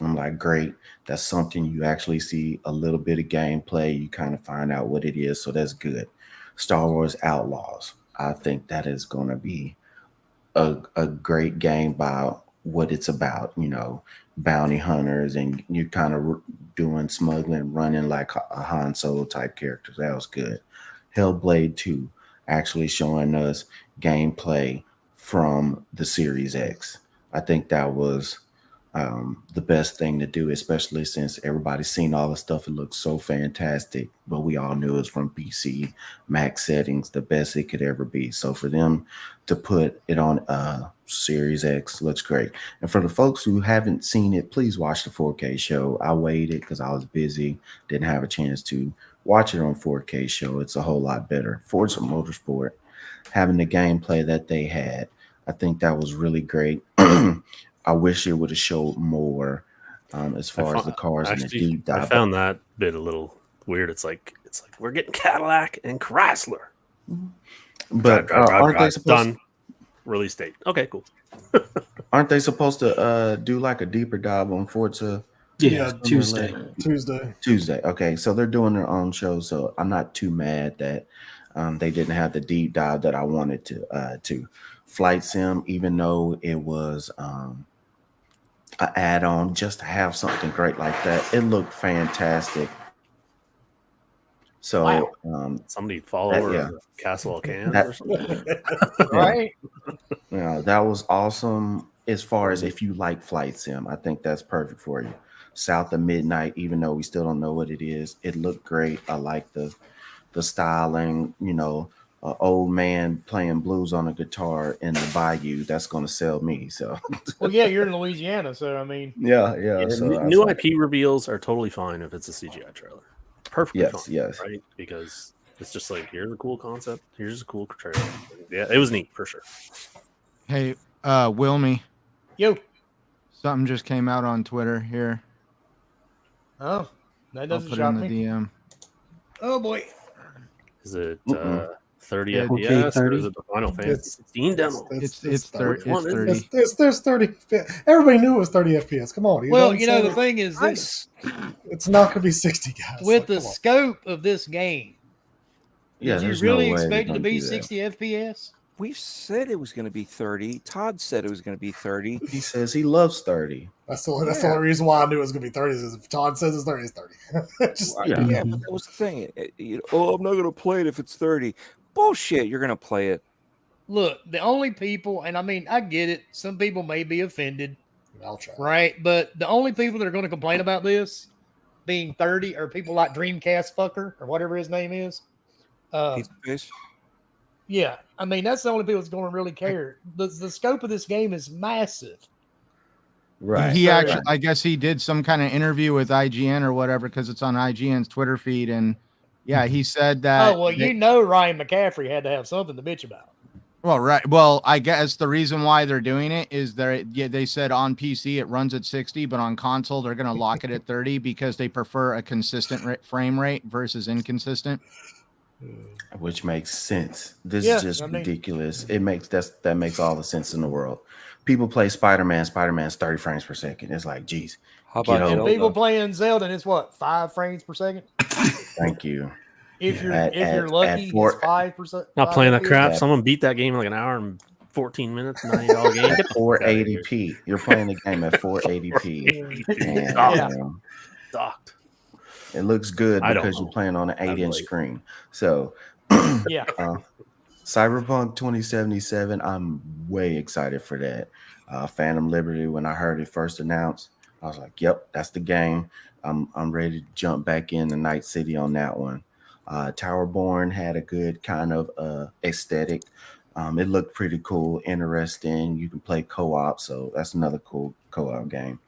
I'm like, great. That's something you actually see a little bit of gameplay. You kind of find out what it is. So that's good. Star Wars Outlaws. I think that is going to be a great game by what it's about, bounty hunters, and you're kind of doing smuggling, running like a Han Solo type character. That was good. Hellblade 2 actually showing us gameplay from the Series X. I think that was the best thing to do, especially since everybody's seen all the stuff. It looks so fantastic, but we all knew it was from PC max settings, the best it could ever be. So for them to put it on Series X looks great. And for the folks who haven't seen it, please watch the 4K show. I waited because I was busy, didn't have a chance to watch it on 4K show. It's a whole lot better. Forza Motorsport, having the gameplay that they had, I think that was really great. I wish it would have showed more as far as the cars and the deep dive. I found that bit a little weird. It's like we're getting Cadillac and Chrysler. But aren't they supposed done release date? Okay, cool. Aren't they supposed to do like a deeper dive on Forza? Yeah, Tuesday. Okay, so they're doing their own show. So I'm not too mad that they didn't have the deep dive that I wanted to. Flight Sim, even though it was an add-on, just to have something great like that, it looked fantastic. So somebody follow Castle of Cans or something. Right? Yeah, that was awesome. As far as if you like Flight Sim, I think that's perfect for you. South of Midnight, even though we still don't know what it is, it looked great. I like the styling, old man playing blues on a guitar in the bayou. That's going to sell me. So, well, yeah, you're in Louisiana, so I mean, yeah. So new IP reveals are totally fine if it's a CGI trailer. Perfectly fine. Yes, right? Because it's just like, here's a cool concept, here's a cool trailer. Yeah, it was neat for sure. Hey, Wilmy. Yo. Something just came out on Twitter here. Oh, that doesn't I'll put shock in the me. DM. Oh boy. Is it 30 Yeah, okay, FPS, or 30. is it the Final Fantasy It's- 16 demo? It's 30. 30. It's 30. There's 30. Everybody knew it was 30 FPS. Come on. Well, done you know, said the it. thing is this It's not going to be 60, guys. with Like, the come on. scope of this game, Yeah, did you there's really no way expect it they're to gonna be do that. 60 FPS? We've said it was going to be 30. Todd said it was going to be 30. He says he loves 30. That's the only reason why I knew it was going to be 30. Is if Todd says it's 30, it's 30. Just, Yeah. Yeah, but that was the thing. I'm not going to play it if it's 30. Bullshit. You're going to play it. Look, the only people, and I mean, I get it. Some people may be offended, I'll try. right? But the only people that are going to complain about this being 30 are people like Dreamcast Fucker or whatever his name is. Pizza face. Yeah, I mean, that's the only people that's going to really care. The scope of this game is massive. Right. He So- actually, I guess he did some kind of interview with IGN or whatever because it's on IGN's Twitter feed, and yeah, he said that. Oh, well, you know Ryan McCaffrey had to have something to bitch about. Well, right. Well, I guess the reason why they're doing it is they said on PC it runs at 60, but on console they're going to lock it at 30 because they prefer a consistent frame rate versus inconsistent. Which makes sense. This Yeah, is just I mean- ridiculous. That makes all the sense in the world. People play Spider-Man's 30 frames per second. It's like, geez, How Get about over And Zelda. people playing Zelda, and it's what, 5 frames per second? thank you. If you're At- you're at lucky, four- it's 5%. Not playing that crap. Yeah. Someone beat that game in like an hour and 14 minutes, $90 game. At 480p. You're playing the game at 480p. And Yeah. Sucked. it looks good I don't because know. you're playing on an 8-inch like- screen. So Yeah. Cyberpunk 2077, I'm way excited for that. Phantom Liberty, when I heard it first announced, I was like, yep, that's the game. I'm ready to jump back into Night City on that one. Towerborn had a good kind of aesthetic. It looked pretty cool, interesting. You can play co-op, so that's another cool co-op game.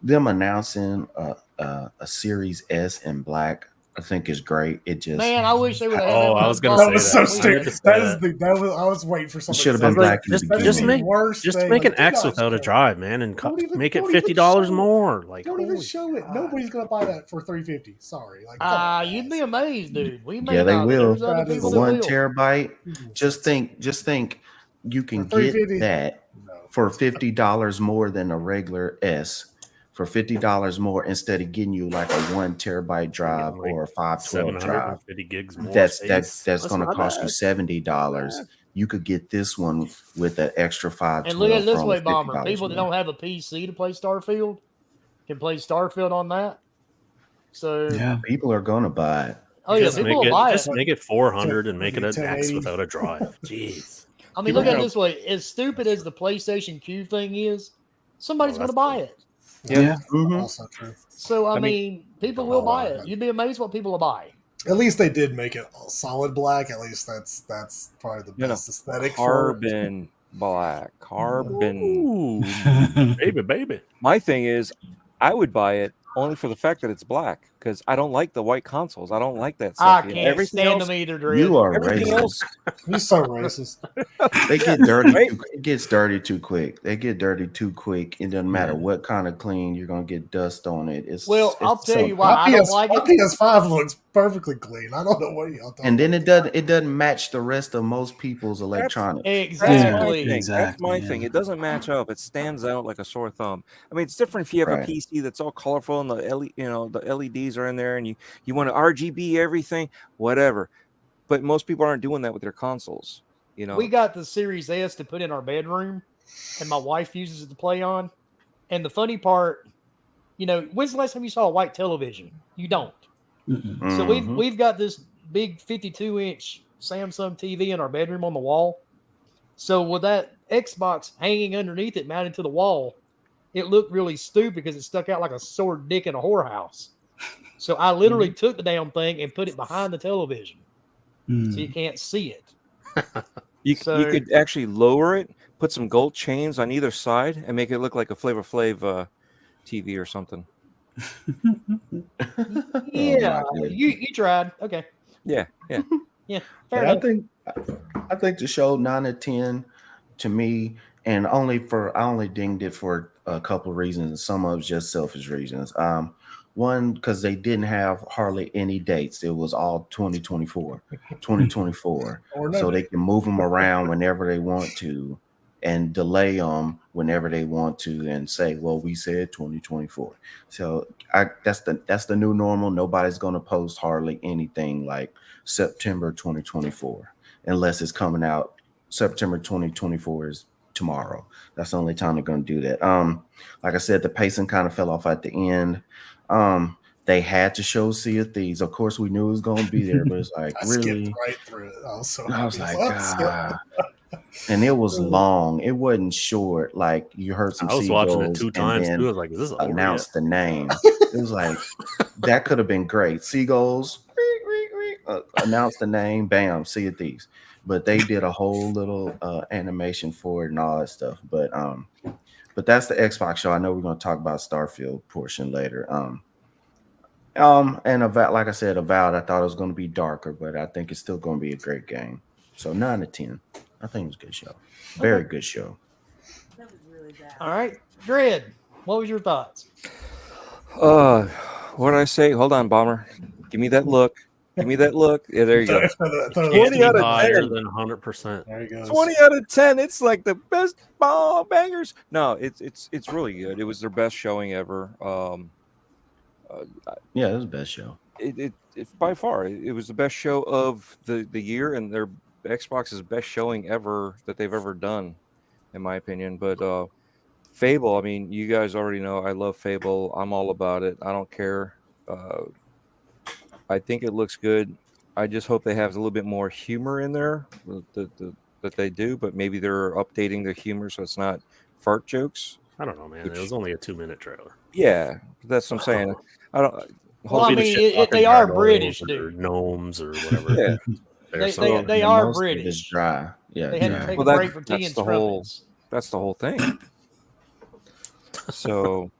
Them announcing a Series S in black, I think is great. It just Man, I wish they would have. Oh, I was gonna That say was that. so I stupid. just That said is that. the I was waiting for something. should have been black in the Just beginning. make- worst Just thing. make an Like, X do not without a show drive, man, and Don't even- make it don't even $50 show it. more. Like, Don't even holy show it. God. Nobody's gonna buy that for $350. Sorry. Like, come on, You'd guys. be amazed, dude. We may Yeah, they not, but will. there's other That is people For that 1 will. terabyte, just think you can For get $350? that No. for $50 more than a regular S. For $50 more instead of getting you like a 1 terabyte drive like or a 512 drive. 750 gigs more. That's space. that's going to not cost you bad. $70. You could get this one with an extra 512. And look at it this for way, only Bomber. $50 People that more. don't have a PC to play Starfield can play Starfield on that. So, Yeah. People are going to buy it. oh yeah, Just people make will it, buy just it. make it 400 and make it an X 1080. without a drive. Jeez. I mean, look at it this way: as stupid as the PlayStation Q thing is, somebody's going to that's buy it. Yeah. Mhm. Also true. So, I I mean, people don't will know buy why. it. You'd be amazed what people will buy. At least they did make it solid black. At least that's probably the No, no. best aesthetic for it. Carbon black. Carbon. Ooh, baby. My thing is, I would buy it only for the fact that it's black because I don't like the white consoles. I don't like that I stuff. can't Everything stand else, them either, Drew. You are everything racist. else, You're so racist. They get dirty. Right? It gets dirty too quick. They get dirty too quick. It doesn't matter what kind of clean you're gonna get dust on it. Well, I'll it's tell you something. why I don't like my it. PS5 looks perfectly clean. I don't know what y'all talking And then about. it doesn't match the rest of most people's electronics. That's Exactly. my thing. That's Exactly, my yeah. thing. It doesn't match up. It stands out like a sore thumb. I mean, it's different if you have Right. a PC that's all colorful and the the LEDs are in there, and you want to RGB everything, whatever. But most people aren't doing that with their consoles. You know, We got the Series S to put in our bedroom, and my wife uses it to play on. And the funny part, when's the last time you saw a white television? You don't. Mm-mm. So Mhm. we've got this big 52-inch Samsung TV in our bedroom on the wall. So with that Xbox hanging underneath it, mounted to the wall, it looked really stupid because it stuck out like a sore dick in a whorehouse. So I literally took the damn thing and put it behind the television so you can't see it. you so- could actually lower it, put some gold chains on either side, and make it look like a Flavor Flav TV or something. Yeah, Oh, my goodness. you tried. Okay, Yeah, yeah. fair But I enough. think the show 9 or 10 to me, and I only dinged it for a couple of reasons. Some of it's just selfish reasons. One, because they didn't have hardly any dates. It was all 2024, 2024. Or no So they date. can move them around whenever they want to and delay them whenever they want to and say, well, we said 2024. So that's the new normal. Nobody's going to post hardly anything like September 2024 unless it's coming out. September 2024 is tomorrow. That's the only time they're going to do that. Like I said, the pacing kind of fell off at the end. They had to show Sea of Thieves. Of course, we knew it was going to be there, but it's like, I really? skipped right through it. I was so I was happy. like, God. And it was long. It wasn't short. Like you heard some I was watching it seagulls 2 times and too. I then was like, is this over announce yet? the name. It was like, that could have been great. Seagulls, announce the name, bam, Sea of Thieves. But they did a whole little animation for it and all that stuff. But that's the Xbox show. I know we're going to talk about Starfield portion later. And like I said, Avowed, I thought it was going to be darker, but I think it's still going to be a great game. So 9 to 10. I think it was a good show. Very good show. All right, Dread, what was your thoughts? What did I say? Hold on, Bomber. Give me that look. Give me that look. Yeah, there you go. Can't 20 be out of higher 10. than 100%. There he goes. 20 out of 10. It's like the best ball bangers. No, it's really good. It was their best showing ever. Yeah, it was the best show. It by far it was the best show of the year, and their Xbox's best showing ever that they've ever done, in my opinion. But Fable, I mean, you guys already know I love Fable. I'm all about it. I don't care. I think it looks good. I just hope they have a little bit more humor in there that they do, but maybe they're updating the humor so it's not fart jokes. I don't know, man. It was only a 2-minute trailer. Yeah, that's what I'm saying. I don't. Well, I Hopefully the mean, shit talking they are gargoyles British, or dude. gnomes or whatever. Yeah. They are Most of it is British. dry. Yeah, They had to dry. take Well, a break for tea that's and the whole. scrumpets. That's the whole thing. So,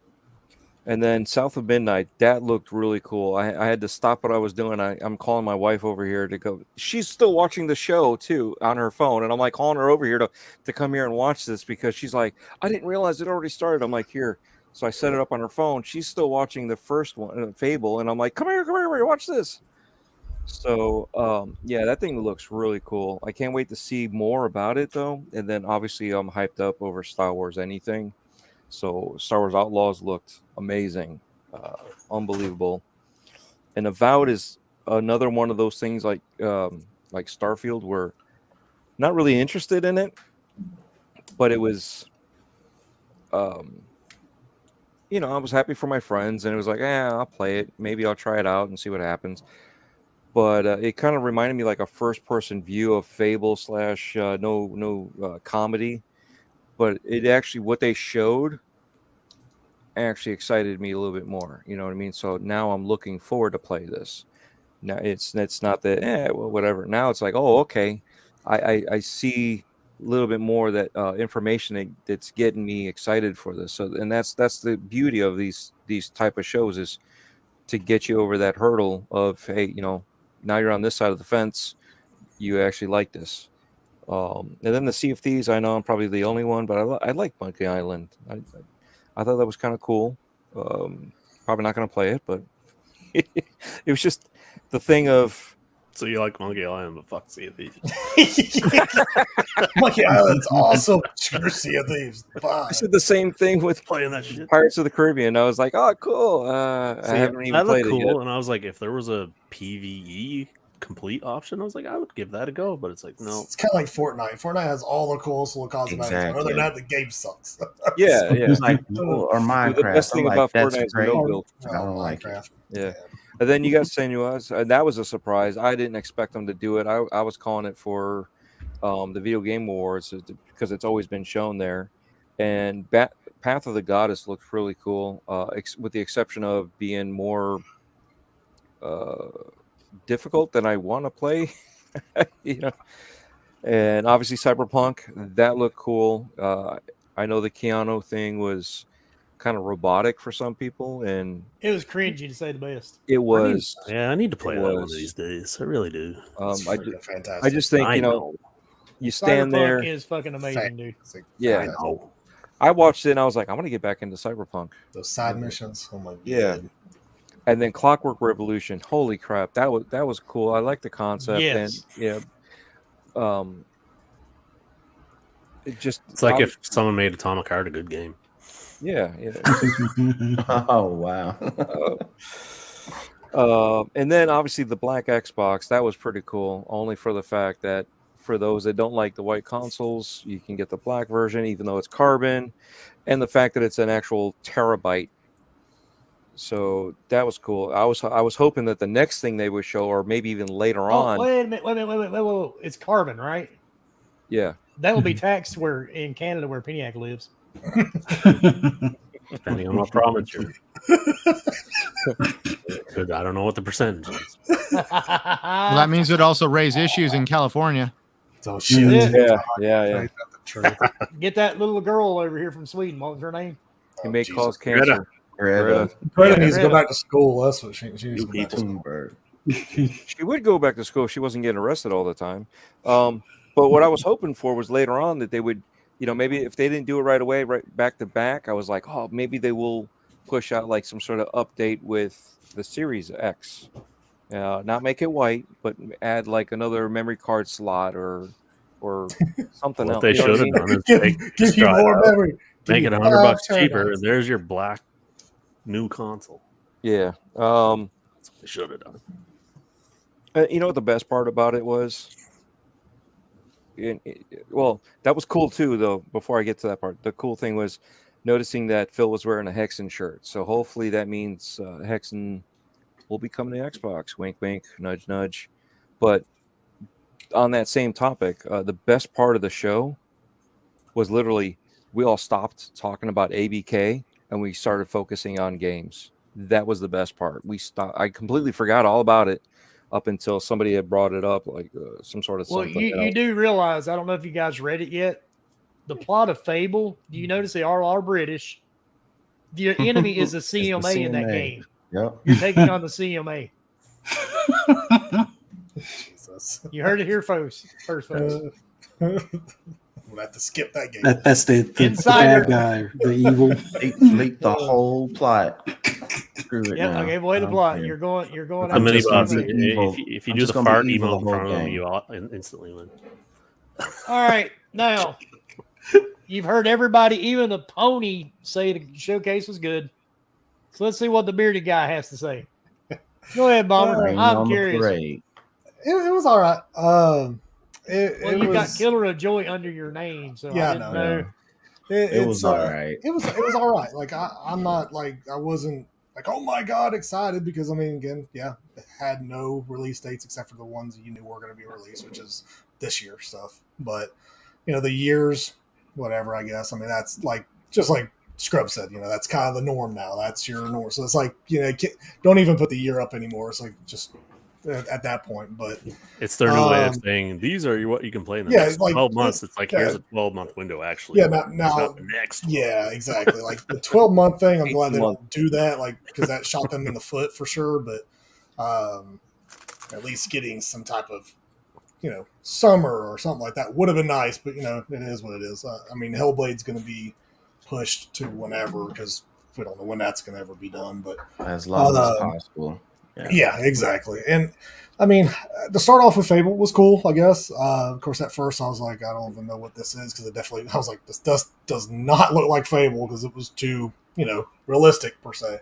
and then South of Midnight, that looked really cool. I had to stop what I was doing. I'm calling my wife over here to go. She's still watching the show too on her phone, and I'm like calling her over here to come here and watch this because she's like, I didn't realize it already started. I'm like, here. So I set it up on her phone. She's still watching the first one, Fable, and I'm like, come here, watch this. So, yeah, that thing looks really cool. I can't wait to see more about it though. And then obviously I'm hyped up over Star Wars anything. So Star Wars Outlaws looked amazing, unbelievable. And Avowed is another one of those things like Starfield, where not really interested in it, but it was, I was happy for my friends, and it was like, I'll play it. Maybe I'll try it out and see what happens. But it kind of reminded me like a first-person view of Fable / no comedy. But it actually, what they showed actually excited me a little bit more. You know what I mean? So now I'm looking forward to play this. Now it's not that, well, whatever. Now it's like, oh, okay. I see a little bit more that information that's getting me excited for this. So, and that's the beauty of these type of shows, is to get you over that hurdle of, hey, now you're on this side of the fence. You actually like this. And then the Sea of Thieves, I know I'm probably the only one, but I like Monkey Island. I thought that was kind of cool. Probably not going to play it, but it was just the thing of. So you like Monkey Island, but fuck Sea of Thieves. Monkey Island's also Sea of Thieves. Bye. I said the same thing with Playing that shit. Pirates of the Caribbean. I was like, oh, cool. I haven't even that played looked it yet. cool, and I was like, if there was a PvE complete option, I was like, I would give that a go. But it's like, no. It's kind of like Fortnite. Fortnite has all the cool little cosmetics. Exactly. Other than that, the game sucks. Yeah. It's like, or Minecraft. The best thing I'm about like, that's Fortnite is great. no build. I don't like it. Minecraft. Yeah. And then you got Senua's, and that was a surprise. I didn't expect them to do it. I was calling it for the Video Game Awards because it's always been shown there. And Path of the Goddess looks really cool, with the exception of being more difficult than I want to play. And obviously Cyberpunk, that looked cool. I know the Keanu thing was kind of robotic for some people, and It was cringy to say the best. it was. I need to play that one of was. these days. I really do. It's I freaking fantastic. I just think, I you stand Cyberpunk there. is fucking amazing, dude. Yeah. I know. I watched it and I was like, I'm gonna get back into Cyberpunk. Those side missions. Oh my god. Yeah. And then Clockwork Revolution. Holy crap, that was cool. I like the concept. Yes. And yeah, it just It's like if someone made Atomic Heart a good game. yeah. Oh wow. And then obviously the black Xbox, that was pretty cool. Only for the fact that for those that don't like the white consoles, you can get the black version, even though it's carbon, and the fact that it's an actual terabyte. So that was cool. I was hoping that the next thing they would show, or maybe even later Oh, on, wait a minute. Wait. It's carbon, right? yeah. That will be taxed where in Canada where Peniac lives. Depending on what province you're in. Good, I don't know what the percentage is. Well, that means it also raise issues in California. So shit. Yeah. Ain't that the truth? Get that little girl over here from Sweden. What was her name? You may Jesus. cause cancer. Greta Greta needs to go Greta. back to school. That's what she needs to go back to school. Thunberg. She would go back to school if she wasn't getting arrested all the time. But what I was hoping for was later on that they would, maybe if they didn't do it right away, right back to back, I was like, oh, maybe they will push out like some sort of update with the Series X. Not make it white, but add like another memory card slot or something What else. they You know should what I have mean? done is Give you more memory. make it $100 cheaper. And there's your black new console. Yeah. That's what they should have done. You know what the best part about it was? Well, that was cool too, though. Before I get to that part, the cool thing was noticing that Phil was wearing a Hexen shirt. So hopefully that means Hexen will be coming to Xbox. Wink, wink, nudge, nudge. But on that same topic, the best part of the show was literally we all stopped talking about ABK and we started focusing on games. That was the best part. I completely forgot all about it up until somebody had brought it up, like some sort of Well, something. you do realize, I don't know if you guys read it yet, the plot of Fable, do you notice they are all British? The enemy is the CMA in that CMA. game. Yep. You're taking on the CMA. Jesus. You heard it here first, folks. We'll have to skip that game. That's the Insider. bad guy, the evil. Leak the whole plot. Screw it Yeah, now. I gave away the I don't plot. care. You're going The I'm after mini just gonna bots, be evil. if you I'm do just the gonna be fart evil emote in the whole front of them, game. you all instantly win. All right, now you've heard everybody, even the pony, say the showcase was good. So let's see what the bearded guy has to say. Go ahead, Bomber. Rain I'm on the curious. parade. It was all right. Well, It you got was, Killer of Joy under your name, so Yeah, I I didn't know. know. It was it's, all right. It was all right. Like I'm not like I wasn't like oh my god excited because I mean again it had no release dates except for the ones that you knew were going to be released, which is this year stuff. But the years, whatever. I guess I mean that's like just like Scrub said. That's kind of the norm now. That's your norm. So it's like don't even put the year up anymore. It's like just at that point. But It's their new way of saying these are what you can play in the Yeah, next like, 12 months. It's like here's yeah. a 12-month window actually. Yeah, What's now up next. yeah, exactly. Like the 12-month thing, I'm glad they 18 don't do that, like because that shot them in the foot for sure. But at least getting some type of summer or something like that would have been nice. But it is what it is. I mean, Hellblade's going to be pushed to whenever because we don't know when that's going to ever be done. But As long as possible. yeah, exactly. And I mean, to start off with Fable was cool, I guess. Of course, at first I was like, I don't even know what this is because I was like, this does not look like Fable because it was too, realistic per se.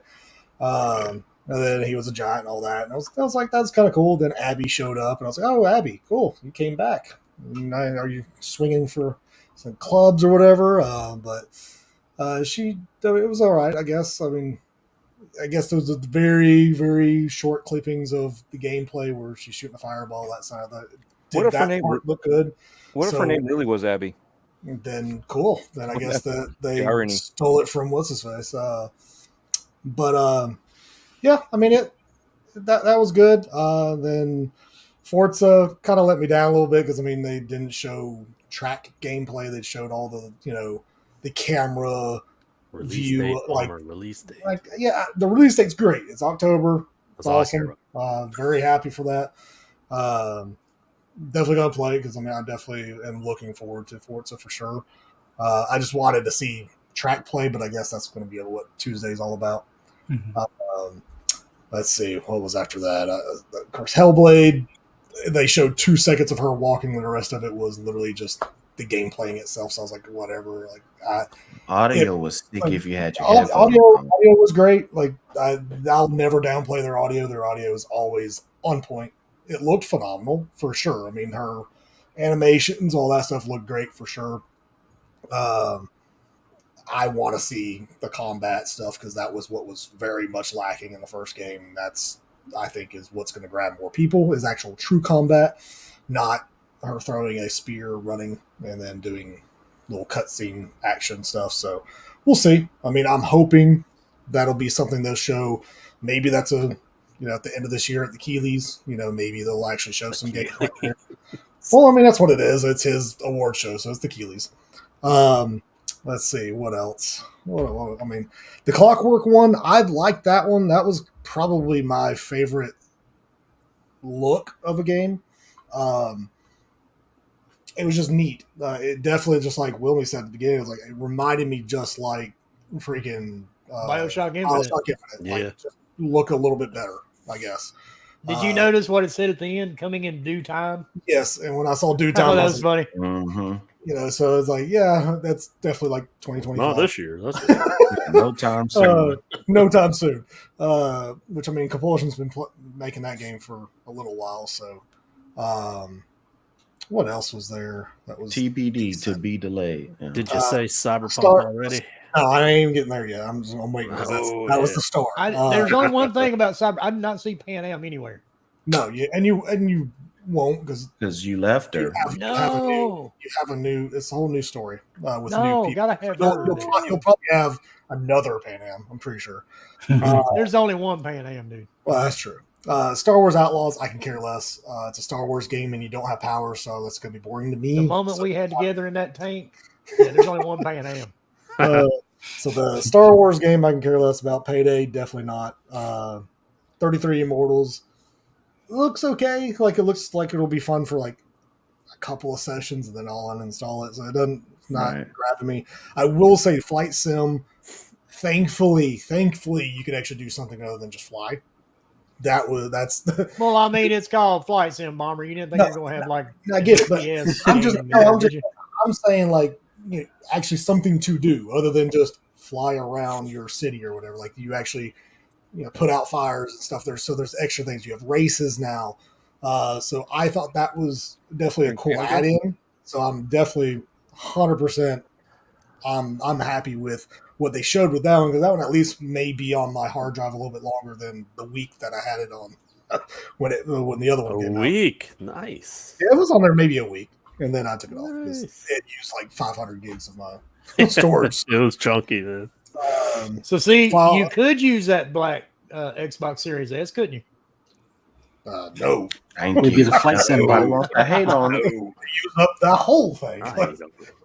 And then he was a giant and all that. And I was like, that's kind of cool. Then Abby showed up and I was like, oh, Abby, cool. You came back. Are you swinging for some clubs or whatever? But it was all right, I guess. I mean, I guess those are the very, very short clippings of the gameplay where she's shooting a fireball, that side of that. What if her name look good? What if her name really was Abby? Then cool. Then I guess that they The irony. stole it from what's his face. But yeah, I mean that was good. Then Forza kind of let me down a little bit because I mean they didn't show track gameplay. They showed all the the camera Release view, date, like- Palmer, release date. like the release date's great. It's October. It's That's all I awesome. care Very happy for that. Definitely gonna play because I mean I definitely am looking forward to Forza for sure. I just wanted to see track play, but I guess that's going to be what Tuesday's all about. let's see, what was after that? Of course, Hellblade. They showed 2 seconds of her walking, and the rest of it was literally just the game playing itself. So I was like, whatever. Like, Audio was sticky if you had your audio, headphones on. audio was great. Like, I'll never downplay their audio. Their audio is always on point. It looked phenomenal for sure. I mean, her animations, all that stuff looked great for sure. I want to see the combat stuff because that was what was very much lacking in the first game. That's, I think, is what's going to grab more people is actual true combat, not her throwing a spear, running, and then doing little cutscene action stuff. So we'll see. I mean, I'm hoping that'll be something they'll show. Maybe that's at the end of this year at the Keeleys, maybe they'll actually show some gameplay here. Well, I mean, that's what it is. It's his award show, so it's the Keeleys. Let's see what else. I mean, the Clockwork one, I liked that one. That was probably my favorite look of a game. It was just neat. It definitely, just like Wilmy said at the beginning, it reminded me just like freaking BioShock Infinite. Yeah. Like, just look a little bit better, I guess. Did you notice what it said at the end? Coming in due time. Yes, and when I saw due I time, thought that I was was, funny. so it's like, yeah, that's definitely like 2025. Not this year. That's No time soon. No time soon. Which, I mean, Compulsion's been making that game for a little while. So, what else was there? That was TBD, to be delayed. Yeah. Did you say Cyberpunk Star- already? No, I ain't even getting there yet. I'm waiting because that was the start. There's only one thing about Cyber. I did not see Pan Am anywhere. No, you won't because You left her. you have a new. It's a whole new story with No, new people. gotta have You'll probably have another Pan Am. I'm pretty sure. There's only one Pan Am, dude. Well, that's true. Star Wars Outlaws, I can care less. It's a Star Wars game, and you don't have power, so that's going to be boring to me. The moment we had together in that tank, there's only one Pan Am. So the Star Wars game, I can care less about. Payday, definitely not. 33 Immortals looks okay. Like, it looks like it'll be fun for like a couple of sessions, and then I'll uninstall it. So it's not grabbing me. I will say, Flight Sim. Thankfully, you can actually do something other than just fly. That's Well, I mean, it's called Flight Sim Bomber. You didn't think you're going to have like I get it, but FPS I'm saying like, actually something to do other than just fly around your city or whatever. Like, you actually put out fires and stuff there. So there's extra things. You have races now. So I thought that was definitely a cool add-in. So I'm definitely 100%. I'm happy with what they showed with that one, because that one at least may be on my hard drive a little bit longer than the week that I had it on when the other one came out. Week, nice. Yeah, it was on there maybe a week, and then I took it off because it used like 500 gigs of my storage. It was chunky, man. So see, you could use that black Xbox Series S, couldn't you? No. Would be the Flight Sim button. I hate on it. Use up the whole thing.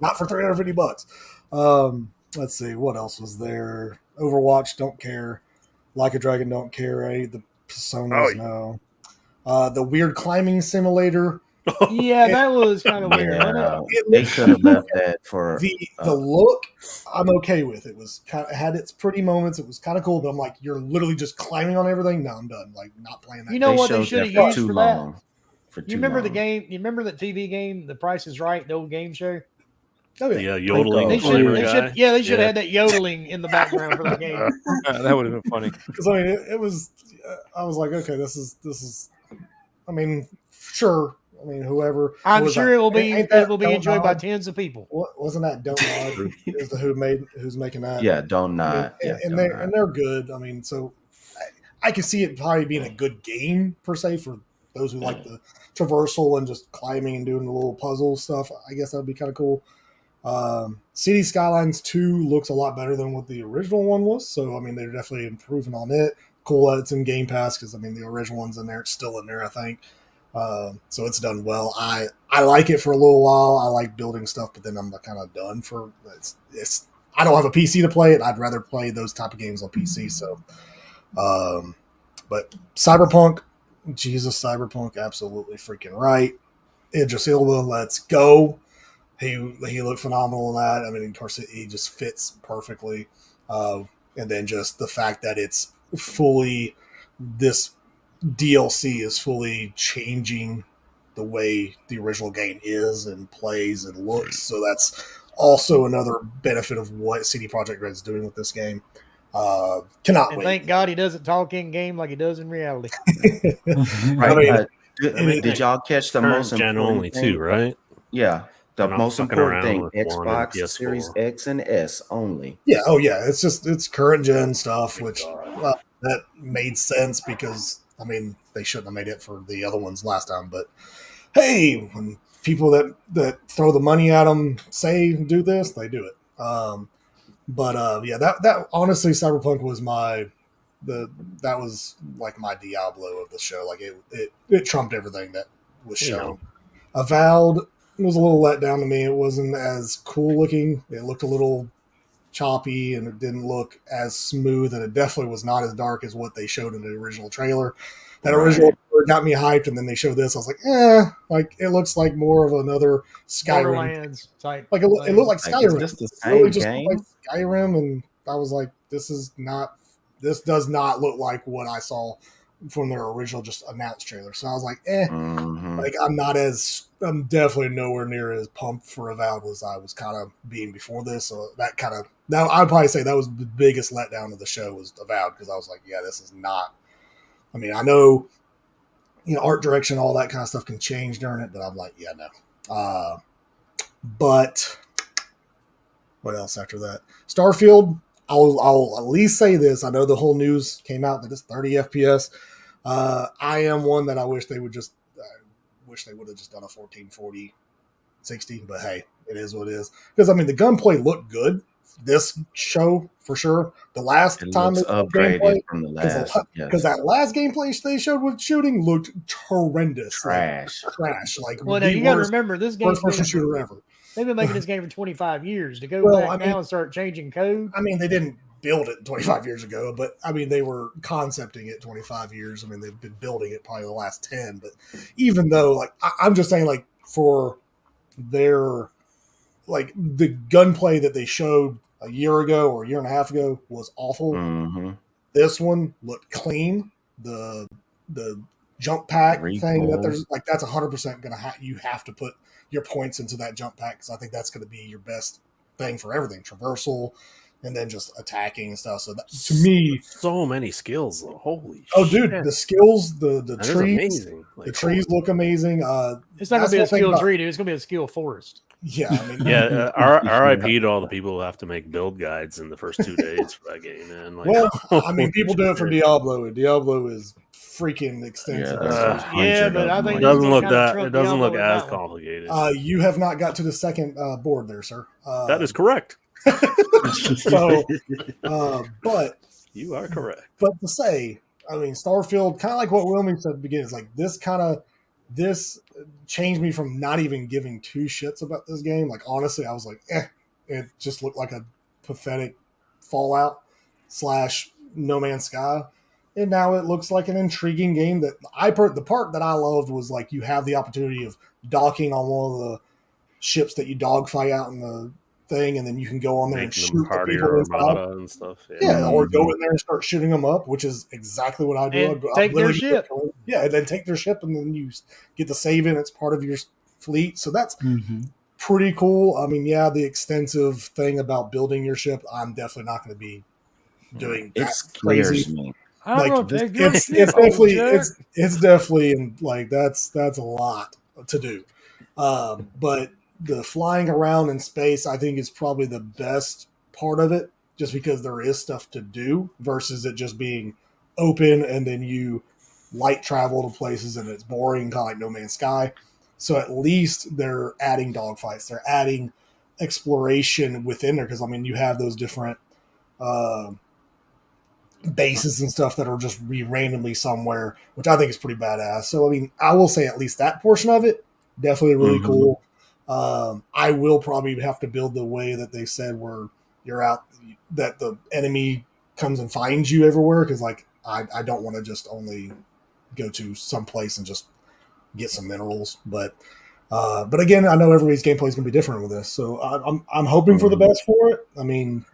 Not for $350. Let's see, what else was there? Overwatch, don't care. Like a Dragon, don't care. The Personas, no. The weird climbing simulator. Yeah, that was kind of weird. They could have left that for the look. I'm okay with it. Was kind of had its pretty moments. It was kind of cool, but I'm like, you're literally just climbing on everything. No, I'm done. Like, not playing that. You know what they should have used for that? You remember the game? You remember that TV game, The Price is Right, the old game show? Oh yeah, yodeling. They should have had that yodeling in the background for the game. That would have been funny. Because I mean, it was. I was like, okay, this is. I mean, sure. I mean, whoever. I'm sure it will be enjoyed by tens of people. Wasn't that Don't Nod? Is who's making that? Yeah, Don't Nod. And they're good. I mean, so I can see it probably being a good game per se for those who like the traversal and just climbing and doing the little puzzle stuff. I guess that'd be kind of cool. City Skylines 2 looks a lot better than what the original one was. So I mean, they're definitely improving on it. Cool that it's in Game Pass, because I mean, the original one's in there. It's still in there, I think. So it's done well. I like it for a little while. I like building stuff, but then I'm kind of done for it's. I don't have a PC to play it. I'd rather play those type of games on PC. So, but Cyberpunk, absolutely freaking right. Idris Elba, let's go. He looked phenomenal in that. I mean, of course, he just fits perfectly. And then just the fact that it's fully this DLC is fully changing the way the original game is and plays and looks. So that's also another benefit of what CD Projekt Red's doing with this game. Cannot And wait. thank God he doesn't talk in game like he does in reality. Right. I mean, Did y'all catch the Current most gen important only thing? too, right? Yeah, the They're not most fucking important around thing: with one and Xbox Series PS4. X and S only. Yeah, oh yeah, it's current gen stuff, which well, that made sense because I mean they shouldn't have made it for the other ones last time. But hey, when people that throw the money at them say do this, they do it. Yeah, that honestly, Cyberpunk was that was like my Diablo of the show. Like it trumped everything that was You shown. know. Avowed was a little let down to me. It wasn't as cool looking. It looked a little choppy and it didn't look as smooth, and it definitely was not as dark as what they showed in the original trailer. That original trailer got me hyped, and then they showed this. I was like, like it looks like more of another Skyrim. Borderlands type. Like it looked like Like, Skyrim. it's just the It really same just game. looked like Skyrim, and I was like, this does not look like what I saw from their original just announced trailer. So I was like, Mhm. like I'm definitely nowhere near as pumped for Avowed as I was kind of being before this. So now I'd probably say that was the biggest letdown of the show was Avowed, because I was like, yeah, this is not. I mean, I know, art direction, all that kind of stuff can change during it, but I'm like, yeah, no. But what else after that? Starfield. I'll at least say this. I know the whole news came out that it's 30 FPS. I am one that I wish they would have just done a 1440 60, but hey, it is what it is. Because I mean, the gunplay looked good this show for sure. The last It time looks upgraded from the last. because that last gameplay they showed with shooting looked horrendous, Trash. like, trash. Like Well, now the you got to worst remember this game. first-person shooter ever. They've been making this game for 25 years. To go Well, back I mean- now and start changing code. I mean, they didn't build it 25 years ago, but I mean, they were concepting it 25 years. I mean, they've been building it probably the last 10. But even though, like, I'm just saying, like, for their, like, the gunplay that they showed a year ago or a year and a half ago was awful. Mm-hmm. This one looked clean. The jump pack thing that there's like that's 100% gonna you have to put your points into that jump pack, because I think that's going to be your best thing for everything, traversal, and then just attacking and stuff. So that, to me, so many skills though. Holy oh shit. dude, the skills, the That is trees, amazing. Like, the trees look amazing. It's not going that's to be a one thing skill about- tree, dude. It's going to be a skill forest. Yeah, I mean, Yeah, RIP to all the people who have to make build guides in the first 2 days for that game, man. Like, well, I mean, people do it for Diablo, and Diablo is freaking extensive. Yeah, but I think it doesn't look kinda that. trump It doesn't look Diablo with as that one. complicated. You have not got to the second board there, sir. That is correct. So, but You are correct. But to say, I mean, Starfield, kind of like what Wilmy said at the beginning, is like this changed me from not even giving two shits about this game. Like, honestly, I was like, it just looked like a pathetic Fallout / No Man's Sky. And now it looks like an intriguing game that the part that I loved was like you have the opportunity of docking on one of the ships that you dogfight out in the thing, and then you can go on there and Making shoot them the part of people your inside. armada and stuff. Yeah, or go in there and start shooting them up, which is exactly what I do. And I'll take their literally ship. Yeah, and then take their ship, and then you get the save in. It's part of your fleet, so that's pretty cool. I mean, yeah, the extensive thing about building your ship, I'm definitely not going to be doing. It that scares crazy. me. I'm Like, gonna take your it's ship, definitely old jerk. it's definitely like that's a lot to do. But the flying around in space, I think, is probably the best part of it, just because there is stuff to do versus it just being open and then you light travel to places and it's boring, kind of like No Man's Sky. So at least they're adding dogfights, they're adding exploration within there, because I mean you have those different bases and stuff that are just randomly somewhere, which I think is pretty badass. So I mean, I will say at least that portion of it definitely really cool. I will probably have to build the way that they said where you're out, that the enemy comes and finds you everywhere, because like I don't want to just only go to some place and just get some minerals, but again, I know everybody's gameplay is going to be different with this, so I'm hoping for the best for it. I mean,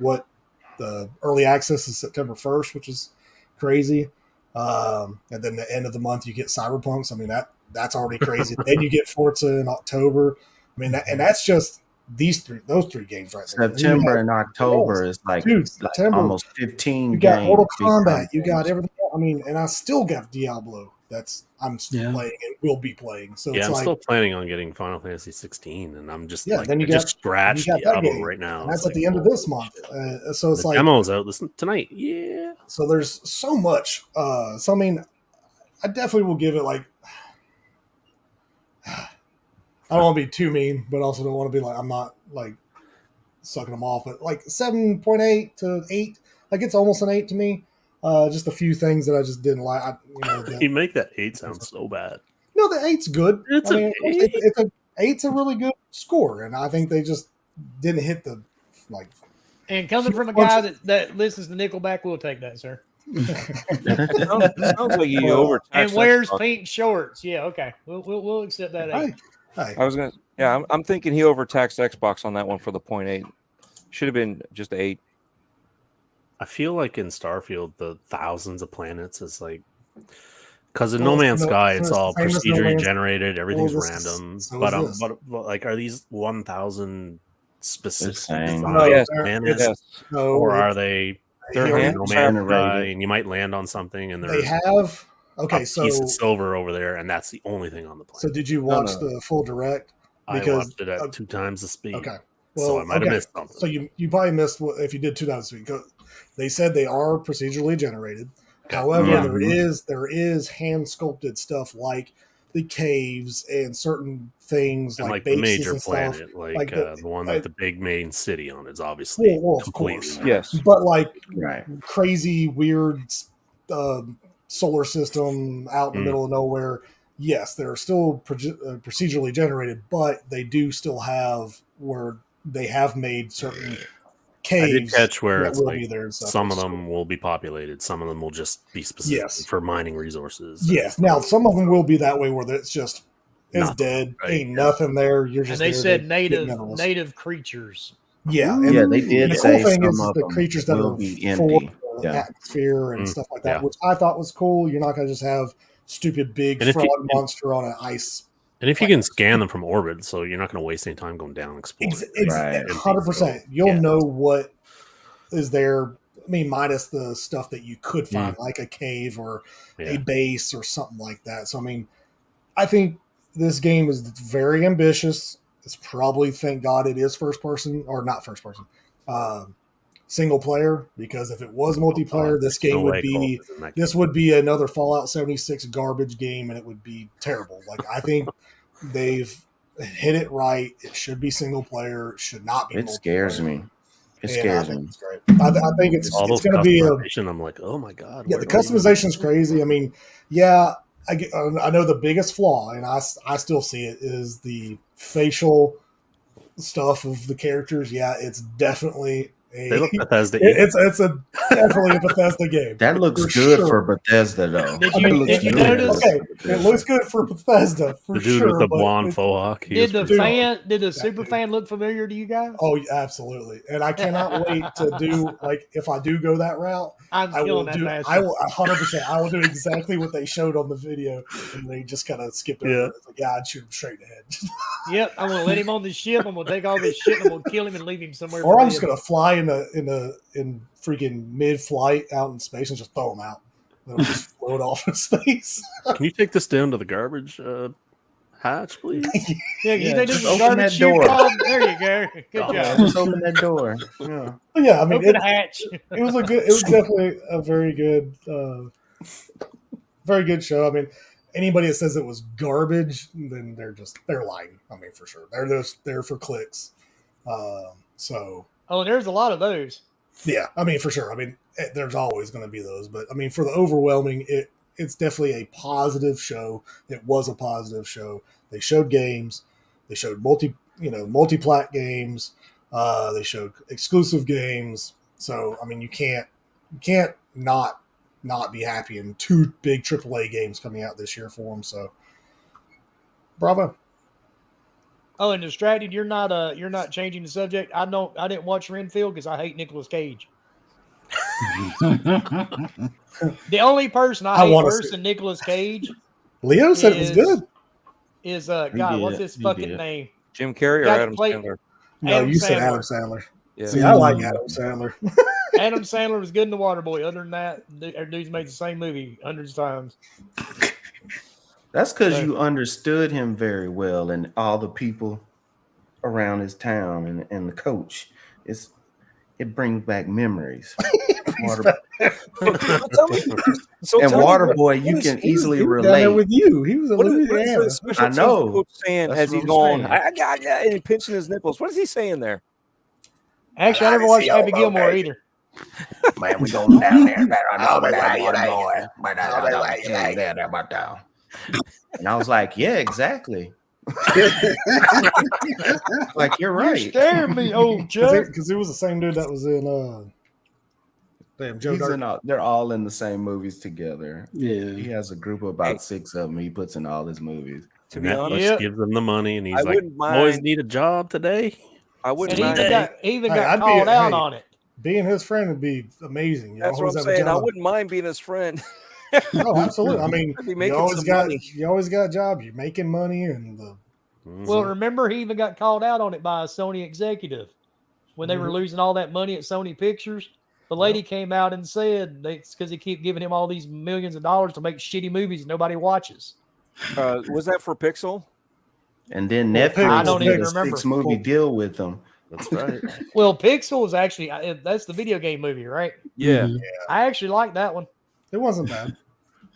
the early access is September 1st, which is crazy. And then the end of the month you get Cyberpunk. So, I mean that's already crazy. Then you get Forza in October. I mean, and that's just those three games right there. September and October is like, September, almost 15 you got games. Mortal big Kombat, time you got games. everything. I mean, and I still got Diablo. I'm still playing and will be playing. So Yeah, it's I'm like, still planning on getting Final Fantasy 16, and I'm just then you I got just scratched that Diablo game, right now. and that's It's at the end of holy this month. shit. So it's The like demo's out tonight. Yeah. so there's so much. So I mean, I definitely will give it like. I don't want to be too mean, but also don't want to be like I'm not like sucking them off. But like 7.8 to 8, like it's almost an 8 to me. Just a few things that I just didn't like. You make that 8 sound so bad. No, the 8's good. It's I mean, an 8. it's a 8's a really good score, and I think they just didn't hit the like. And coming from a guy that listens to Nickelback, we'll take that, sir. It sounds like you overtaxed. And wears Xbox. pink shorts. Yeah, okay, we'll accept that. Hey, hey. I was gonna. Yeah, I'm thinking he overtaxed Xbox on that one for the 0.8. Should have been just 8. I feel like in Starfield, the thousands of planets is like because in Well, No Man's Sky, so it's it's all the same as No procedurally Man's- generated. Everything's Well, this is- random. so But is this. but like, are these 1,000 specific same. designed No, Yes, planets, Yes, No, or it's- are they they're he- like hand No Man's generated. Sky, and you might land on something, and they there's have. Okay, a so piece of silver over there, and that's the only thing on the planet. so did you No, watch no. the full direct? I because- watched it at 2 times the speed. Okay, So I might have missed something. So you probably missed what if you did 2000. They said they are procedurally generated. However, Yeah. there is hand sculpted stuff like the caves and certain things And like like the bases major and stuff. planet, like, like the- the one like- that the big main city on is obviously Well, of completely course. yes. But like Right. crazy, weird solar system out in the Mm. middle of nowhere. Yes, they're still procedurally generated, but they do still have where they have made certain caves. I did catch where that it's will like be there and stuff. some of them will be populated, some of them will just be specific Yes. for mining resources. Yes. Now some of them will be that way where it's just it's Nothing, dead. right, Ain't yeah. nothing there. You're And just they there said to get native minerals. creatures. Yeah. And Yeah, they did the say cool thing some is of the them creatures that will are be for empty. the Yeah. atmosphere and Mm, stuff like that, yeah. which I thought was cool. You're not going to just have stupid big And if frog you- monster on an ice. And if you can scan them from orbit, so you're not going to waste any time going down and exploring. Right. 100%. You'll Yeah. know what is there. I mean, minus the stuff that you could find, like a cave or a Yeah. base or something like that. So, I mean, I think this game is very ambitious. It's probably, thank God, it is first person or not first person, single player. Because if it was multiplayer, this game No would way be co-op is in that this game. would be another Fallout 76 garbage game, and it would be terrible. Like I think they've hit it right. It should be single player. It should not be. It scares me. It And I scares think me. it's great. I think it's All those going to be a customization, I'm like, oh my god. yeah. where The do I even- customization's crazy. I mean, yeah. I know the biggest flaw, and I still see it, is the facial stuff of the characters. Yeah, it's definitely They look a. Bethesda. It's a definitely a Bethesda game. That looks For good sure. for Bethesda, though. Did That you- looks did you really notice- good Okay, for it Bethesda. looks good for Bethesda for the dude sure. with the but blonde it- faux hawk. he Did was the pretty- did the super fan look familiar to you guys? Oh, absolutely, and I cannot wait to do like if I do go that route, I'm I will killing that do. bastard. I will 100%. I will do exactly what they showed on the video, and they just kind of skipped over. Yeah. It. It's like, yeah, I'd shoot him straight ahead, Yep, I'm gonna let him on the ship. I'm gonna take all this shit. And I'm gonna kill him and leave him somewhere. or for I'm just dead. gonna fly in freaking mid-flight out in space and just throw them out. They'll just float off in space. Can you take this down to the garbage hatch, please? Yeah, you Yeah, think this just is open garbage that chute door. pod? There you go. Good Oh, Yeah, job. just open that door. Yeah. But yeah, I mean, Open the hatch. it was a good. It was definitely a very good show. I mean, anybody that says it was garbage, then they're lying. I mean, for sure, they're just there for clicks. So Oh, there's a lot of those. yeah, I mean, for sure. I mean, there's always going to be those, but I mean, for the overwhelming, it's definitely a positive show. It was a positive show. They showed games. They showed multi-plat games. They showed exclusive games. So I mean, you can't not be happy in two big AAA games coming out this year for them. So bravo. Oh, and distracted. You're not changing the subject. I didn't watch Renfield because I hate Nicolas Cage. The only person I I hate wanna worse see- than Nicolas Cage Leo said it was is- good. is God, what's did, his he fucking did. name? Jim Carrey or Got to Adam play- Sandler? No, Adam you said Sandler. Adam Sandler. Yeah. See, I like Mm. Adam Sandler. Adam Sandler was good in The Waterboy. Other than that, dude's made the same movie hundreds of times. That's because So- you understood him very well, and all the people around his town and the coach. It brings back memories. Water, So and tell me Waterboy, you What is- can he was- easily he was down there relate. with you. He was in what is Louisiana. the special I teams know. coach saying That's as what he's I'm going? saying. I got and he pinching his nipples. What is he saying there? Actually, I never watched Happy Gilmore either. Man, we going down there. And I was like, yeah, exactly. Like, you're You're right. scaring me, old Chuck. Because it was the same dude that was in Joe He's Dirt. in all, they're all in the same movies together. He Yeah. has a group of about 6 of them. He puts in all his movies. To be Netflix honest, Yep. gives them the money, and I he's like, wouldn't "Boys mind. need a job today." I And wouldn't he mind. even got Hey, I'd be- called out hey. on it. Being his friend would be amazing. You That's what always I'm have a saying. I job. wouldn't mind being his friend. Oh, absolutely. I mean, I'd be you making always some got money. you always got a job. You're making money, and Well, remember, he even got called out on it by a Sony executive when they were losing all that money at Sony Pictures. The lady came out and said it's because they keep giving him all these millions of dollars to make shitty movies nobody watches. Was that for Pixel? And then Well, Netflix I don't did even a remember. 6-movie deal with them. That's right. Well, Pixel is actually that's the video game movie, right? Yeah. I actually like that one. it wasn't bad.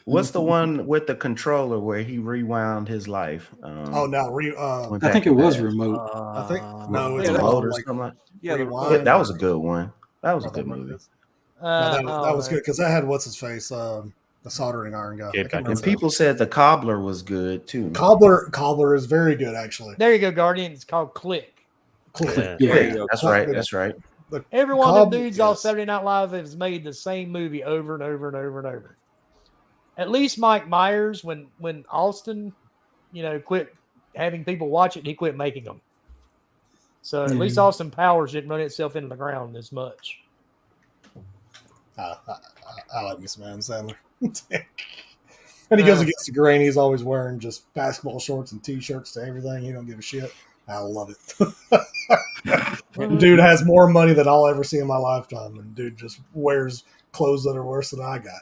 What's the one with the controller where he rewound his life? Oh no, went I back think it to was that. remote. I think no, it's yeah, called, Remote or like, something like Yeah. Rewind. that was a good one. That was a I good think what it movie. is. No, that was oh, good because that had what's his face, the soldering iron guy. I Yeah, can't back remember And his people said the cobbler was good too. name. Cobbler is very good actually. There you go, Guardian. It's called Click. Click. Yeah. Yeah. There you go. That's right. That's right. Every one of them dudes off yes. Saturday Night Live has made the same movie over and over and over and over. At least Mike Myers, when Austin, quit having people watch it, he quit making them. So at least Austin Powers didn't run itself into the ground as much. I like me some Adam Sandler. And he goes against the grain. He's always wearing just basketball shorts and t-shirts to everything. He don't give a shit. I love it. Dude has more money than I'll ever see in my lifetime, and dude just wears clothes that are worse than I got.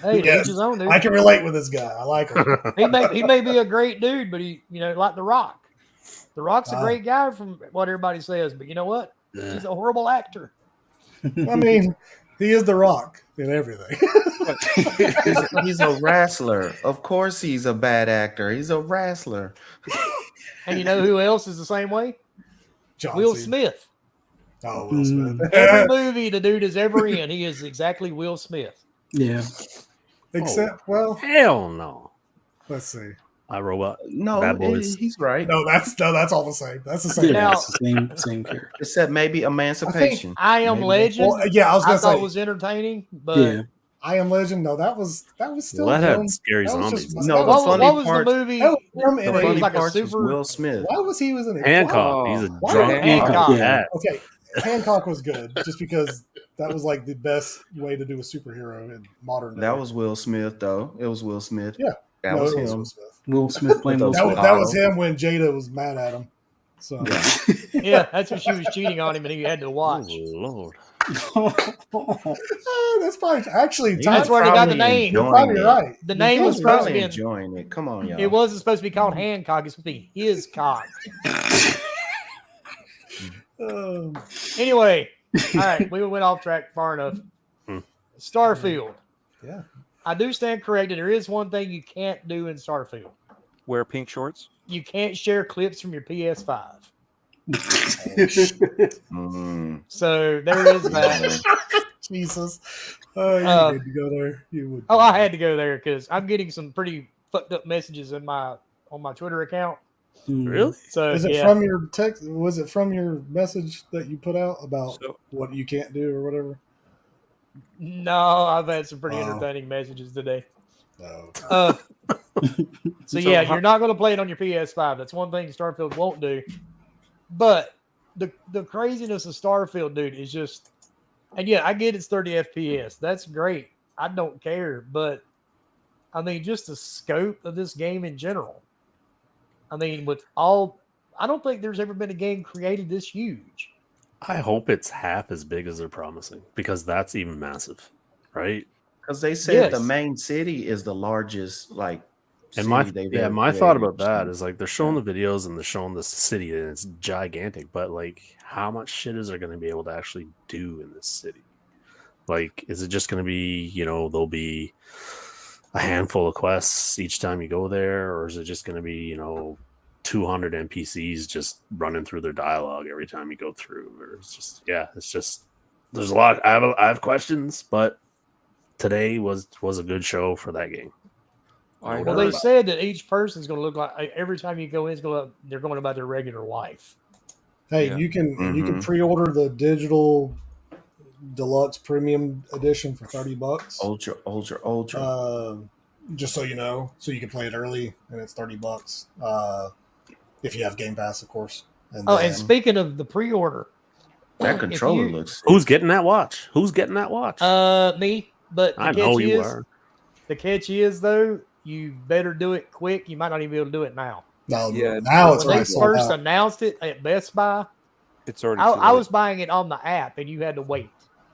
Hey, to Yes. each his own, dude. I can relate with this guy. I like him. He may be a great dude, but he, like The Rock. The Rock's a Ah. great guy from what everybody says, but you know what? He's a horrible actor. I mean, he is the Rock in everything. He's a wrestler. Of course, he's a bad actor. He's a wrestler. And you know who else is the same way? John Will Cena. Smith. Oh, Will Smith. Every movie the dude is ever in, he is exactly Will Smith. Yeah. Except, well, Hell no. let's see. I Robot. No, Bad Boys. he's right. No, that's all the same. That's the same. Yeah, Now- it's the same character. Except maybe Emancipation. I Am Maybe. Legend. Well, yeah, I was I gonna thought say it was entertaining, but Yeah. I Am Legend. No, that was still. Well, that had him. scary That was zombies. just- No, that the what, was- funny what was part- the movie? that was him The in He funny was like a parts was super- Will Smith. Why was he was in it? Hancock. Oh. He's a Why- drunk Hancock. evil Yeah. cat. Okay, Hancock was good just because that was like the best way to do a superhero in modern day. That was Will Smith, though. It was Will Smith. Yeah. That No, was it was him. Will Smith. Will Smith playing Those those. That was him when Jada was mad at him. So Yeah, that's when she was cheating on him and he had to watch. Oh, Lord. that's probably actually That's where they got the Probably name. You're enjoying probably it. right. The name He was supposed to probably be enjoying it. Come on, y'all. it wasn't supposed to be called Hancock, it's supposed to be his cock. Anyway, all right, we went off track far enough. Starfield. Yeah. I do stand corrected. There is one thing you can't do in Starfield. Wear pink shorts. You can't share clips from your PS5. Mm. So there is that. Jesus. You need to go there. You would. Oh, I had to go there because I'm getting some pretty fucked up messages on my Twitter account. Really? So Is it yeah. from your text? Was it from your message that you put out about So- what you can't do or whatever? No, I've had some pretty Oh. entertaining messages today. No. So yeah, you're not going to play it on your PS5. That's one thing Starfield won't do. But the craziness of Starfield, dude, is just And yeah, I get it's 30 FPS. That's great. I don't care, but I mean, just the scope of this game in general. I mean, I don't think there's ever been a game created this huge. I hope it's half as big as they're promising because that's even massive, right? Because they said the Yes. main city is the largest, like, And my city they've ever my thought created. about that is like they're showing the videos and they're showing the city and it's gigantic, but like how much shit is there going to be able to actually do in this city? Like, is it just going to be, there'll be a handful of quests each time you go there, or is it just going to be, 200 NPCs just running through their dialogue every time you go through? Or it's just there's a lot. I have questions, but today was a good show for that game. I Well, they said that each person's going to look like every time you go in, they're going about their regular life. Hey, Yeah. you can Mhm. pre-order the digital deluxe premium edition for $30. Ultra. Just so you know, so you can play it early, and it's $30. If you have Game Pass, of course. And Oh, then- and speaking of the pre-order, That if controller you- looks. Who's getting that watch? me. But the I know catch you is, are. the catch is though, you better do it quick. You might not even be able to do it now. no, Yeah, now it's when they already sold first out. announced it at Best Buy, It's already. I was buying it on the app, and you had to wait.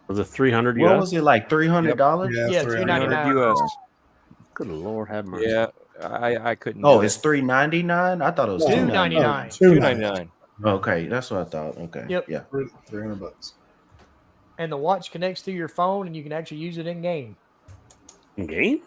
Was it 300 What US? was it, like $300? Yeah, $399. US. Good Lord, have mercy. Yeah, I couldn't. Oh, do it's it. $399. I thought it was $299. $299. $299. Okay, that's what I thought. Okay, Yep. yeah. $300. And the watch connects to your phone, and you can actually use it in game. In game?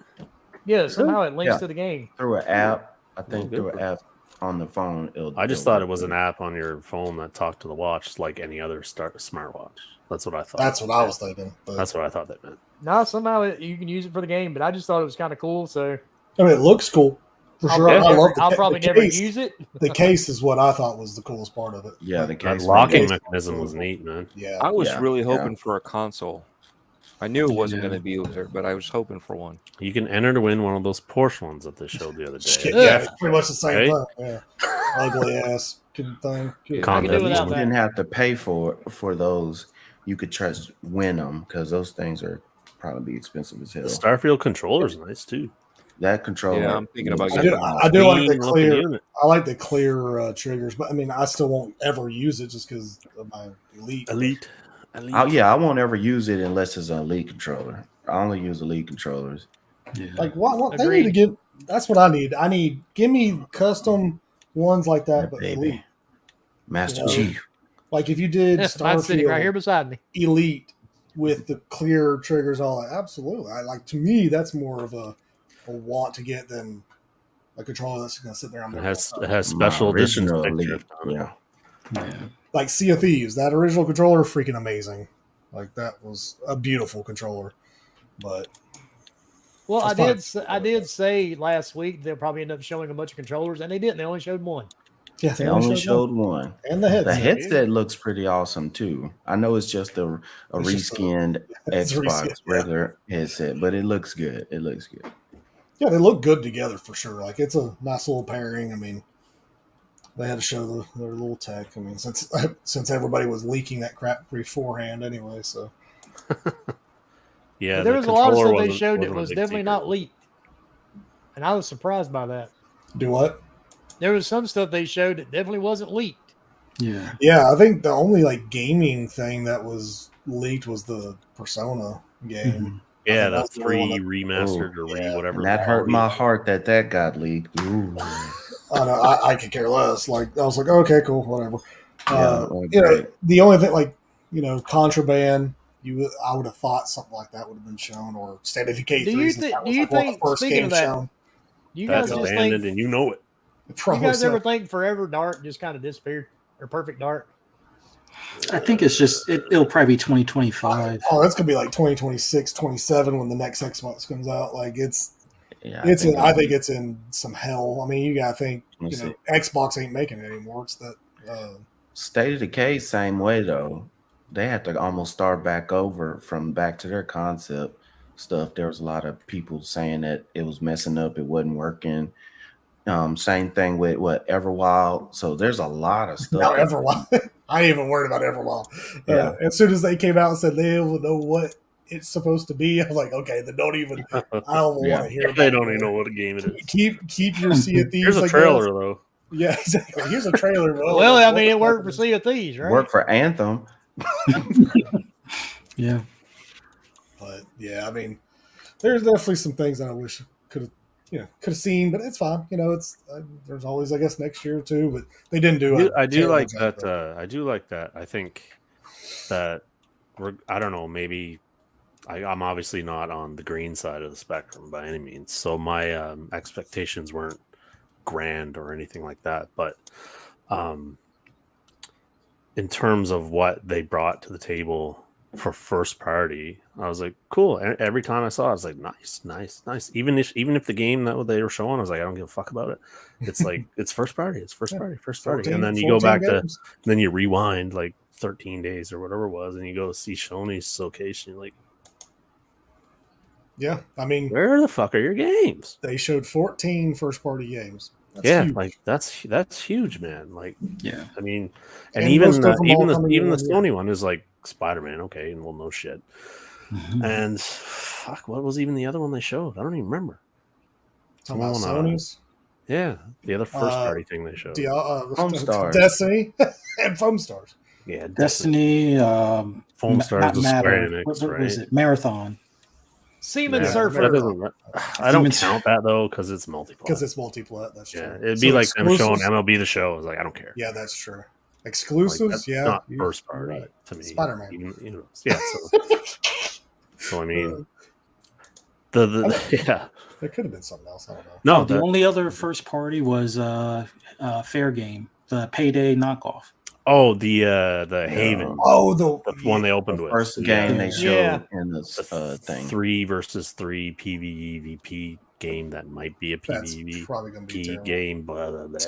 Yeah, somehow it links Yeah. to the game. Through an app, I think good through for an app on the phone. I just thought it was an app on your phone that talked to the watch like any other smartwatch. That's what I thought. That's what I was thinking. But, That's what I thought that meant. No, somehow you can use it for the game, but I just thought it was kind of cool. So I mean, it looks cool for sure. I love the I'll ca- probably the never case. use it. The case is what I thought was the coolest part of it. Yeah, the Like, That case. locking case- mechanism was neat, man. Yeah. I was Yeah, really yeah. hoping for a console. I knew it wasn't going to be there, but I was hoping for one. You can enter to win one of those Porsche ones that they showed the other day. Yeah, it's pretty much the same Right? thing. Yeah. Ugly ass thing. Yeah. I can do At least without you that. didn't have to pay for those. You could just win them because those things are probably be expensive as hell. The Starfield controller's nice too. That controller. Yeah, I'm thinking about I getting do, one. I do like the Clean looking clear. unit. I like the clear triggers, but I mean, I still won't ever use it just because of my elite. Oh yeah, I won't ever use it unless it's an elite controller. I only use elite controllers. Like what they Agreed. need to give. That's what I need. Give me custom ones like that, Yeah, but baby. elite. Master Yeah. Chief. Like if you did Mine's sitting right here Starfield beside me. Elite with the clear triggers, all that. Absolutely. I like to me that's more of a want to get than a controller that's going to sit there on It there. has special My editions original picture elite. on it. Yeah. Like Sea of Thieves, that original controller, freaking amazing. Like that was a beautiful controller. But Well, That's I did say last week they'll probably end up showing a bunch of controllers, and they didn't. They only showed one. yeah, They only showed one. and the headset. The headset looks pretty awesome too. I know it's just a It's just a- reskinned it's Xbox reskin, yeah. regular headset, but it looks good. It looks good. Yeah, they look good together for sure. Like it's a nice little pairing. I mean, they had to show their little tech. I mean, since everybody was leaking that crap beforehand anyway. So Yeah, But there the was a lot of controller stuff they wasn't- showed that wasn't a was big definitely secret. not leaked, and I was surprised by that. do what? There was some stuff they showed that definitely wasn't leaked. Yeah, I think the only like gaming thing that was leaked was the Persona game. Yeah, I think that's that's the one free that- remastered or yeah, whatever. And that hurt my heart that got leaked. Ooh. I know. I could care less. Like I was like, okay, cool, whatever. well, You know, great. the only thing like Contraband. I would have thought something like that would have been shown, or State of Decay. Do you 3 thi- since that do was, you like, one of think- the first speaking of games that, shown? Do you That's guys just abandoned, think? and you know it. You Probably guys so. ever think Forever Dark just kind of disappeared, or Perfect Dark? I think it's just it'll probably be 2025. Oh, that's gonna be like 2026, 27 when the next Xbox comes out. Like Yeah, I think it's in some hell. I mean, you gotta think, Let's see. Xbox ain't making it anymore. It's that. State of Decay, same way though. They had to almost start back over from back to their concept stuff. There was a lot of people saying that it was messing up, it wasn't working. Same thing with Everwild. So there's a lot of stuff. Now Everwild. I ain't even worried about Everwild. Yeah. As soon as they came out and said they don't know what it's supposed to be, I was like, okay, then don't even. I don't Yeah. want to hear. They about don't it. even know what a game it is. Keep your Sea of Thieves. Here's a like trailer that. though. Yeah, exactly. Here's a trailer. Well, I mean, it worked for Sea of Thieves, right? Work for Anthem. Yeah. But yeah, I mean, there's definitely some things that I wish could have seen, but it's fine. It's there's always, I guess, next year or two, but they didn't do. I do terrible like job, that. I do like that. I think that I don't know. Maybe I'm obviously not on the green side of the spectrum by any means, so my expectations weren't grand or anything like that. But in terms of what they brought to the table for first party, I was like, cool. And every time I saw it, I was like, nice. Even if the game that they were showing, I was like, I don't give a fuck about it. It's like it's first party. It's first party. 14, and then you go back games. to, then you rewind like 13 days or whatever it was, and you go see Shoney's location. You're like, Yeah, I mean, where the fuck are your games? they showed 14 first-party games. That's Yeah, huge. like that's huge, man. Like, Yeah. I mean, and And even most of them all the coming in one year. Sony one is like Spider-Man, okay, and well, no shit. And fuck, what was even the other one they showed? I don't even remember. Talking about Someone, Sony's, Yeah, the other first party thing they showed. Foam Stars. Destiny, and Foam Stars. Yeah, Destiny. Foam Stars not was Matter. Square Enix, What was right? it? Marathon. Seaman Yeah, Surfer. that doesn't- I don't Siemens- count that though because it's multiplayer. Because it's multiplat. That's true. Yeah, it'd So be like them showing exclusives- MLB the Show. I was like, I don't care. Yeah, that's true. Like, Exclusives, that's yeah. not you- first you're party right. to me. Spider-Man. Yeah. So I mean, the yeah. There could have been something else. I don't know. No, The only other first party was Fair Game, the Payday knockoff. the Haven, Oh, the one they opened The with. first game they showed Yeah. in this thing. 3 versus 3 PvEVP game that might be a That's PvEVP probably going to be terrible. game. Blah, blah, blah.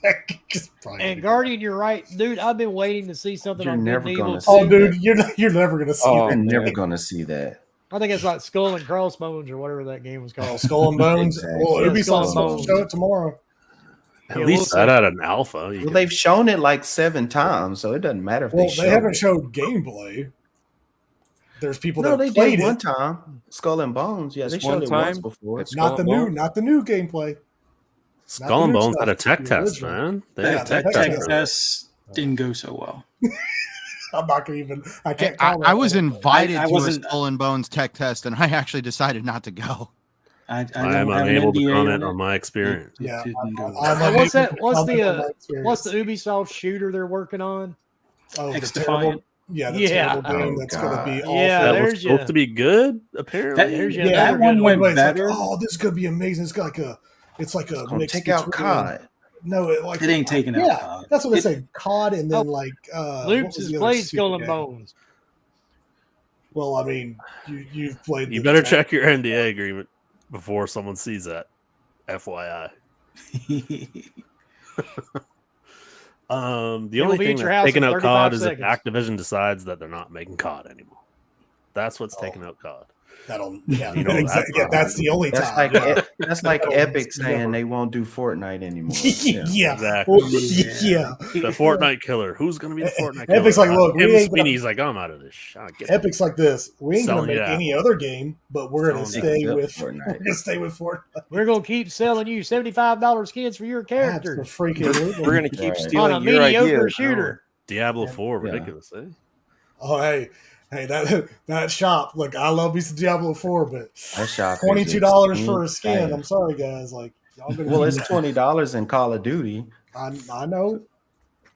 It's probably gonna And be Guardian, you're right, dude. I've been waiting to see something You're on never Good and Evil gonna 2. see Oh, dude, you're never going to see Oh, that. You're never gonna see that. I think it's like Skull and Crossbones or whatever that game was Oh, called. Skull and Bones. Exactly. Well, Yeah, Skull Ubisoft's and supposed Bones. to show it tomorrow. At Yeah, least we'll that see. had an alpha. You Well, could- they've shown it like 7 times, so it doesn't matter if Well, they show they haven't it. showed gameplay. There's people No, that they played did one it, time. Skull and Bones. Yeah, they Just one showed it once time? before. It's not the Skull and new, Bones? not the new gameplay. Skull and new Bones had a stuff, tech the test, original. man. They Yeah, had a the tech tech test. test. for it. Test didn't go so well. I'm not gonna even. I I, can't. comment I was on it. invited I to a wasn't- Skull and Bones tech test, and I actually decided not to go. I I don't am have an unable to NDA comment it. on my experience. Yeah, didn't go well. I'm What's unable that? to What's comment the, on my What's the experience. Ubisoft shooter they're working on? Oh, the X-Defiant? terrible. Yeah, the Yeah. terrible game Oh, that's gonna be God. awful. Yeah, That there's was supposed ya. to be good, apparently. That, There's your yeah, another that one good went Everybody's like, better. oh, this is gonna be amazing. It's like a. It's like a It's gonna mix take out between- COD. No, like It ain't taking out Yeah, COD. that's what they It- say. COD and then like. what Loops was has the other played stupid Skull and game? Bones. Well, I mean, you've played. You the better tech- check your NDA agreement before someone sees that. FYI. The It'll only be thing at your that's house taking in out 35 COD is if seconds. Activision decides that they're not making COD anymore. That's what's Oh. taking out COD. That'll. Yeah, You know, exactly. Yeah, that's the only That's time. like that's like Oh, Epic it's saying never- they won't do Fortnite anymore. yeah. Exactly. Well, yeah. The Fortnite killer. Who's going to be the Fortnite killer? Epic's like, look, we Tim ain't gonna- Sweeney's like, I'm out of this shot. Get Epic's like this. We ain't gonna Selling make it out. any other game, but we're gonna Selling stay it out. with Fortnite. We're gonna stay with Fortnite. We're gonna keep selling you $75 skins for your That's the character freaking. We're gonna keep Right. on stealing a your mediocre ideas. shooter. Diablo 4, Yeah. ridiculous, eh? Oh hey, that shop. Look, I love me some Diablo 4, but That shop is $22 for a skin. insane. I'm sorry, guys. Like, y'all gonna Well, keep it's $20 in Call of Duty. I know.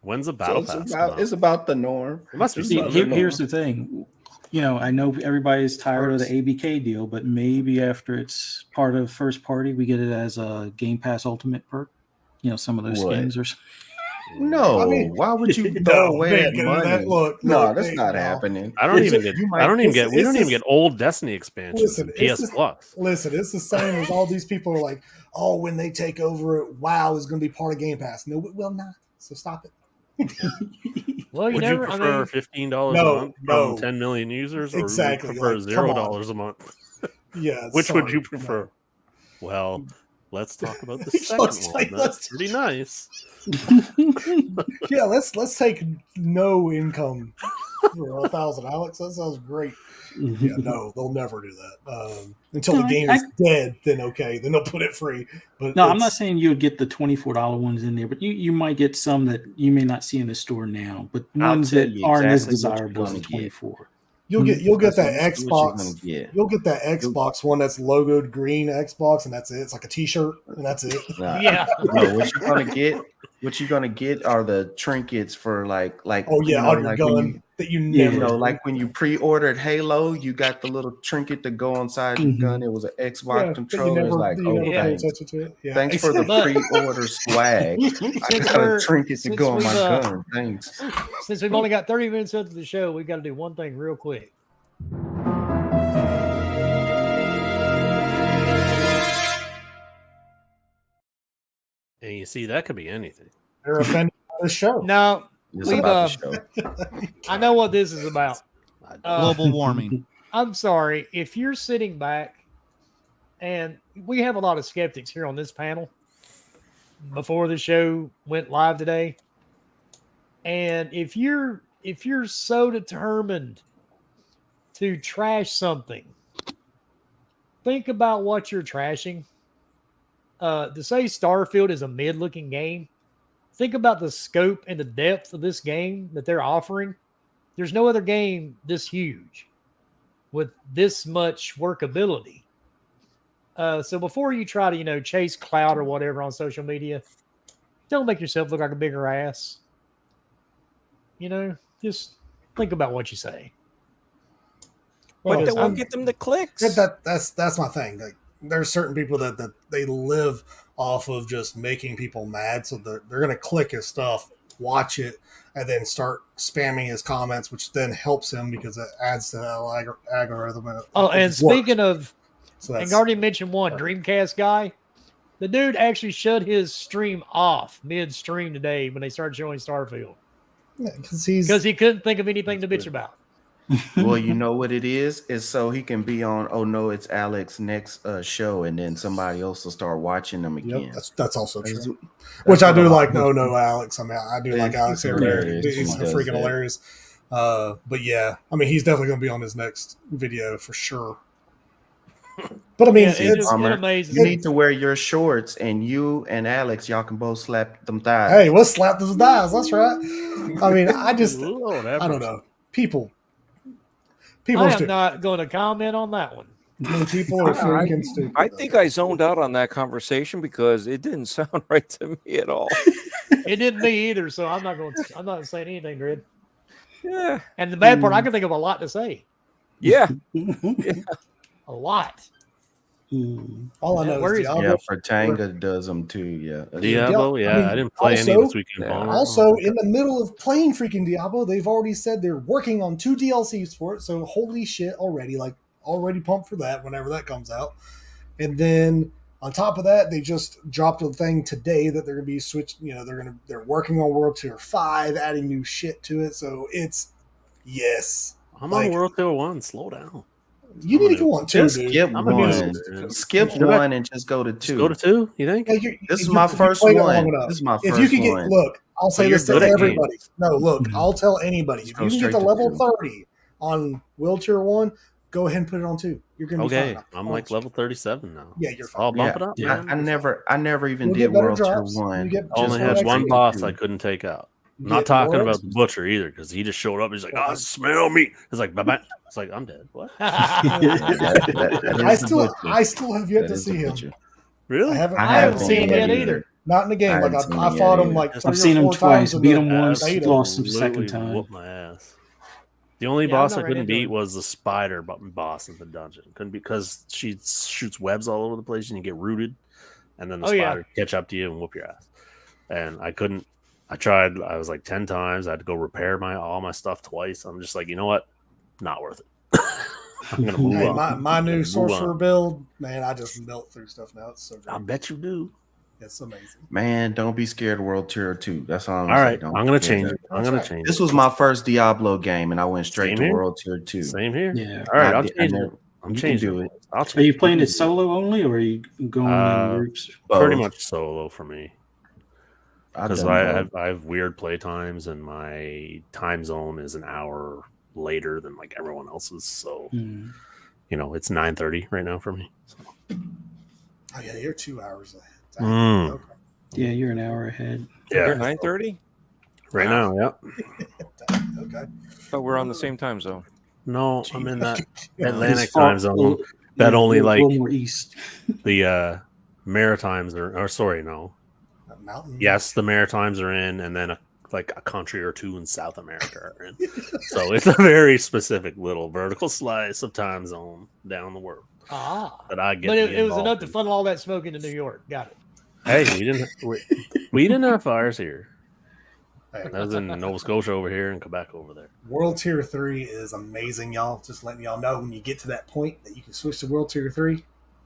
When's the So battle it's pass? about, come it's out? about the norm. It must be See, something. here's the thing. You know, I know everybody's tired of the ABK deal, but maybe after it's part of first party, we get it as a Game Pass Ultimate perk. You know, some of those What? skins or No, I mean, why would you no, throw away they that ain't gonna do money? that. Look, no, that's they- not no. happening. I don't even get. You might- I don't even get. We it's don't even just- get old Destiny expansions. Listen, in it's PS just- Plus. Listen, it's the same as all these people are like, oh, when they take over it, WoW is going to be part of Game Pass. No, it will not. So stop it. Well, you Would never. you prefer I mean, $15 No, a month no. from 10 million users, or Exactly, would you prefer like, come on. $0 a month? Yeah. Which would sorry, you no. prefer? Well, let's talk about the Let's second take- one. That's pretty nice. Yeah, let's take no income for 1,000, Alex. That sounds great. Yeah, no, they'll never do that. Until the No, game I- is dead, then okay, then they'll put it free. But No, I'm not it's- saying you'll get the $24 ones in there, but you might get some that you may not see in the store now. But I'll ones tell that you aren't as exactly what you're desirable as the gonna get. 24. you'll get that That's what you're Xbox. gonna get. You'll get that Xbox one that's logoed green Xbox, and that's it. It's like a T-shirt, and that's it. Nah, Yeah. no, what you're gonna get are the trinkets for like Oh yeah, you know, on your like when gun that you Yeah. never. you know, like when you pre-ordered Halo, you got the little trinket to go inside your Mhm. gun. It was an Xbox Yeah, that you controller. It's like, that you oh, never pay thanks. attention to it. Yeah, Thanks for the But- pre-order swag. I Since got a we're- trinket to since go on my we've, gun. Thanks. Since we've only got 30 minutes into the show, we've got to do one thing real quick. And you see, that could be anything. They're offended by the show. No, It's We've, about the show. I know what this is about. Global warming. I'm sorry if you're sitting back, and we have a lot of skeptics here on this panel before the show went live today. And if you're so determined to trash something, think about what you're trashing. To say Starfield is a mid-looking game, think about the scope and the depth of this game that they're offering. There's no other game this huge with this much workability. So before you try to, chase clout or whatever on social media, don't make yourself look like a bigger ass. Just think about what you say. But Well, that won't I'm- get them the clicks. that's my thing. Like, there's certain people that they live off of just making people mad, so they're gonna click his stuff, watch it, and then start spamming his comments, which then helps him because it adds to that algorithm. And Oh, and speaking of, so and that's, Guardian mentioned one Dreamcast guy. The dude actually shut his stream off mid-stream today when they started showing Starfield because because he couldn't think of anything to bitch about. Well, you know what it is so he can be on. Oh no, it's Alex next show, and then somebody else will start watching them again. Yep, that's also That's- true. that's Which I what do a lot like. of No, people- Alex. I mean, I do like He's Alex every hilarious. year. He's He does freaking that. hilarious. But yeah, I mean, he's definitely going to be on his next video for sure. But I mean, Yeah, it Bummer. amazes You me. need to wear your shorts, and you and Alex, y'all can both slap them thighs. hey, we'll slap those dials. That's right. I mean, I Lord, don't know. People I are am stupid. not going to comment on that one. I mean, people are freaking stupid. I think I zoned out on that conversation because it didn't sound right to me at all. It didn't me either, so I'm not saying anything, Grid. Yeah. And the bad part, I can think of a lot to say. Yeah. A lot. All I know Where is is- Diablo. Yeah, Fratanga does them too. Yeah. Diablo, I yeah, mean, I didn't play any also- this weekend. Yeah. Paul. Also, in the middle of playing freaking Diablo, they've already said they're working on 2 DLCs for it. So holy shit, already pumped for that whenever that comes out. And then on top of that, they just dropped a thing today that they're going to be switched. They're working on World Tier 5, adding new shit to it. So it's yes, I'm like- on World Tour 1. Slow down. you need to go on 2, Just dude. skip I'm gonna one. do it. Skip Should I- one and just go to Just two. go to 2, you think? Hey, This is if my if first played it one. long enough, This is my if you first could get one. look, I'll say you're this to good at everybody. games. No, look, I'll tell anybody. If Go you can get straight to to level 2. 30 on World Tier 1, go ahead and put it on 2. You're gonna be Okay, fine. I'm like level 37 now. Yeah, you're I'll fine. bump it up. Yeah, Man. I never even You'll did get better World Tier drops. 1. You get I only just had one one extra. boss I couldn't take out. You Not get talking more about extra. the butcher either, because he just showed up. He's like, "Oh, smell me." It's like, "Bye-bye." It's like, I'm dead. What? That I is the still butcher. have yet That to is see the him. butcher. Really? I haven't seen him it either. Not in the game. I Like haven't seen I him fought yet him like either. 3 I've seen or him 4 twice. times in Beat the him once, beta. lost him Absolutely second time. whoop my ass. The only Yeah, I'm boss not I right couldn't into beat it. was the spider boss in the dungeon. Couldn't because she shoots webs all over the place and you get rooted, and then the Oh, yeah. spider catch up to you and whoop your ass. And I couldn't. I tried. I was like 10 times. I had to go repair all my stuff twice. I'm just like, you know what? Not worth it. I'm gonna move Hey, on. my I'm gonna new move sorcerer on. build, man, I just melt through stuff now. It's so I good. bet you do. It's amazing. Man, don't be scared of World Tier 2. That's all I'm All saying. right, Don't I'm gonna be scared change of it. I'm gonna That's This change was my first Diablo game, and I went straight Same to here. World Tier 2. it. Same here. Yeah. All right, I I'll did- change I it. never- I'm You can changing do it. it. I'll Are change you playing it solo only, or are you going in groups? Pretty Both. much solo for me. I've Because done both. I have weird play times and my time zone is an hour later than like everyone else's. So, Hmm. you know, it's 9:30 right now for me. So. Oh yeah, you're 2 hours ahead. Dang, Mm. okay. Yeah, you're an hour ahead. You're Yeah, at 9:30. right now, yeah. Dang, okay. But we're on the same time zone. No, I'm in that He's Atlantic far- time zone. That yeah, only a like little more east. the Maritimes are, or sorry, no. That mountain. Yes, the Maritimes are in, and then like a country or two in South America are in. So it's a very specific little vertical slice of time zone down the world Ah. that I get. But to it be was enough involved to in. funnel all that smoke into New York. Got it. Hey, we didn't have fires here. Hey, That was in Nova Scotia over here and Quebec over there. World Tier 3 is amazing, y'all. Just letting y'all know when you get to that point that you can switch to World Tier 3.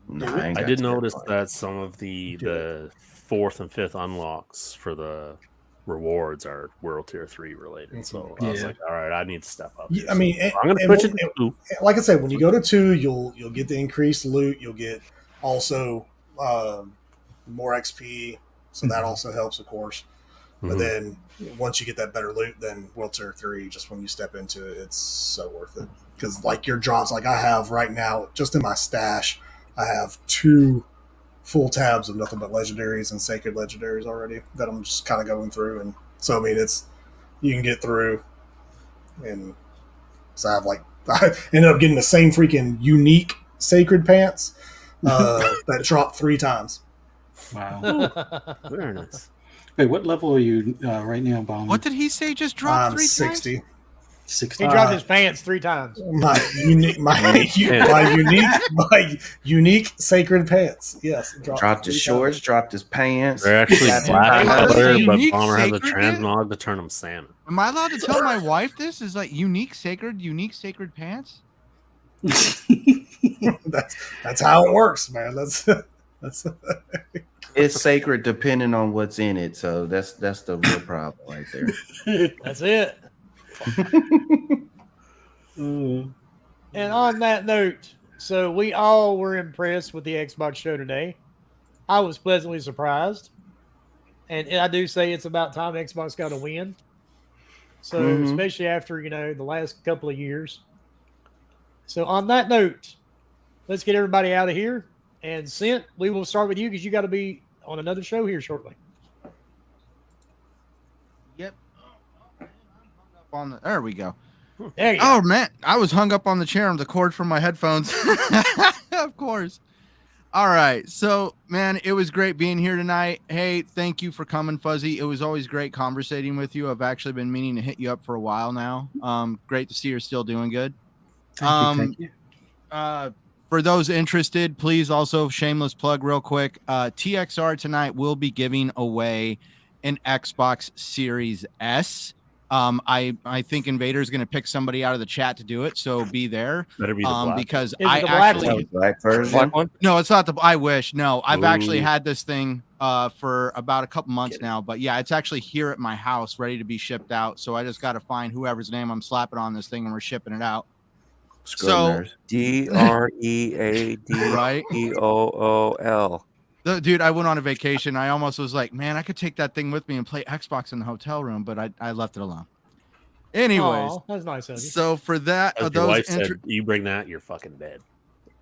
Nah, ain't I got did to that notice point. that some of the fourth and fifth unlocks for the rewards are World Tier 3 related. So I was Yeah. like, all right, I need to step up. Yeah, here. I mean, So I'm going to and- switch it and- to 2. Like I said, when you go to 2, you'll get the increased loot. You'll get also more XP, so that also helps, of course. But Mhm. then once you get that better loot, then World Tier 3, just when you step into it, it's so worth it. Because like your drops, like I have right now, just in my stash, I have 2 full tabs of nothing but legendaries and sacred legendaries already that I'm just kind of going through. And so I mean, it's you can get through, and so I have like I ended up getting the same freaking unique sacred pants that dropped 3 times. Wow. Very nice. Wait, what level are you right now, Bomb? What did he say? Just dropped I'm 3 times? 60. 60. He dropped his pants 3 times. My unique sacred pants. Yes, Dropped his 3 shorts, times. dropped his pants. They're actually got black in Is this color, a but unique Bomber has a sacred transmog to turn them salmon. Am I allowed to tell my wife this? Is like unique sacred pants? That's how it works, man. That's It's sacred depending on what's in it. So that's the real problem right there. That's it. Uh, And on that note, so we all were impressed with the Xbox show today. I was pleasantly surprised. And I do say it's about time Xbox got a win. So, Mhm. especially after, the last couple of years. So, on that note, let's get everybody out of here. And Sint, we will start with you because you got to be on another show here shortly. Yep. There we go. There you Oh man, I was hung up on the chair on the cord from my headphones. Of course. All right. So, man, it was great being here tonight. Hey, thank you for coming, Fuzzy. It was always great conversating with you. I've actually been meaning to hit you up for a while now. Great to see you're still doing good. thank you. For those interested, please also shameless plug real quick. TXR tonight will be giving away an Xbox Series S. I think Invader is going to pick somebody out of the chat to do it, so be there. Better be the black. Because Is it I the black actually one? Black version. Black one. no, it's not the. I wish no. I've actually Ooh. had this thing for about a couple months now, but yeah, it's actually here at my house, ready to be shipped out. So I just got to find whoever's name I'm slapping on this thing, and we're shipping it out. Scrub Right. DREADEOOL. Dude, I went on a vacation. I almost was like, man, I could take that thing with me and play Xbox in the hotel room, but I left it alone. Anyways, Aw, that's nice of you. so for that, As your those wife said, you bring that, you're fucking dead.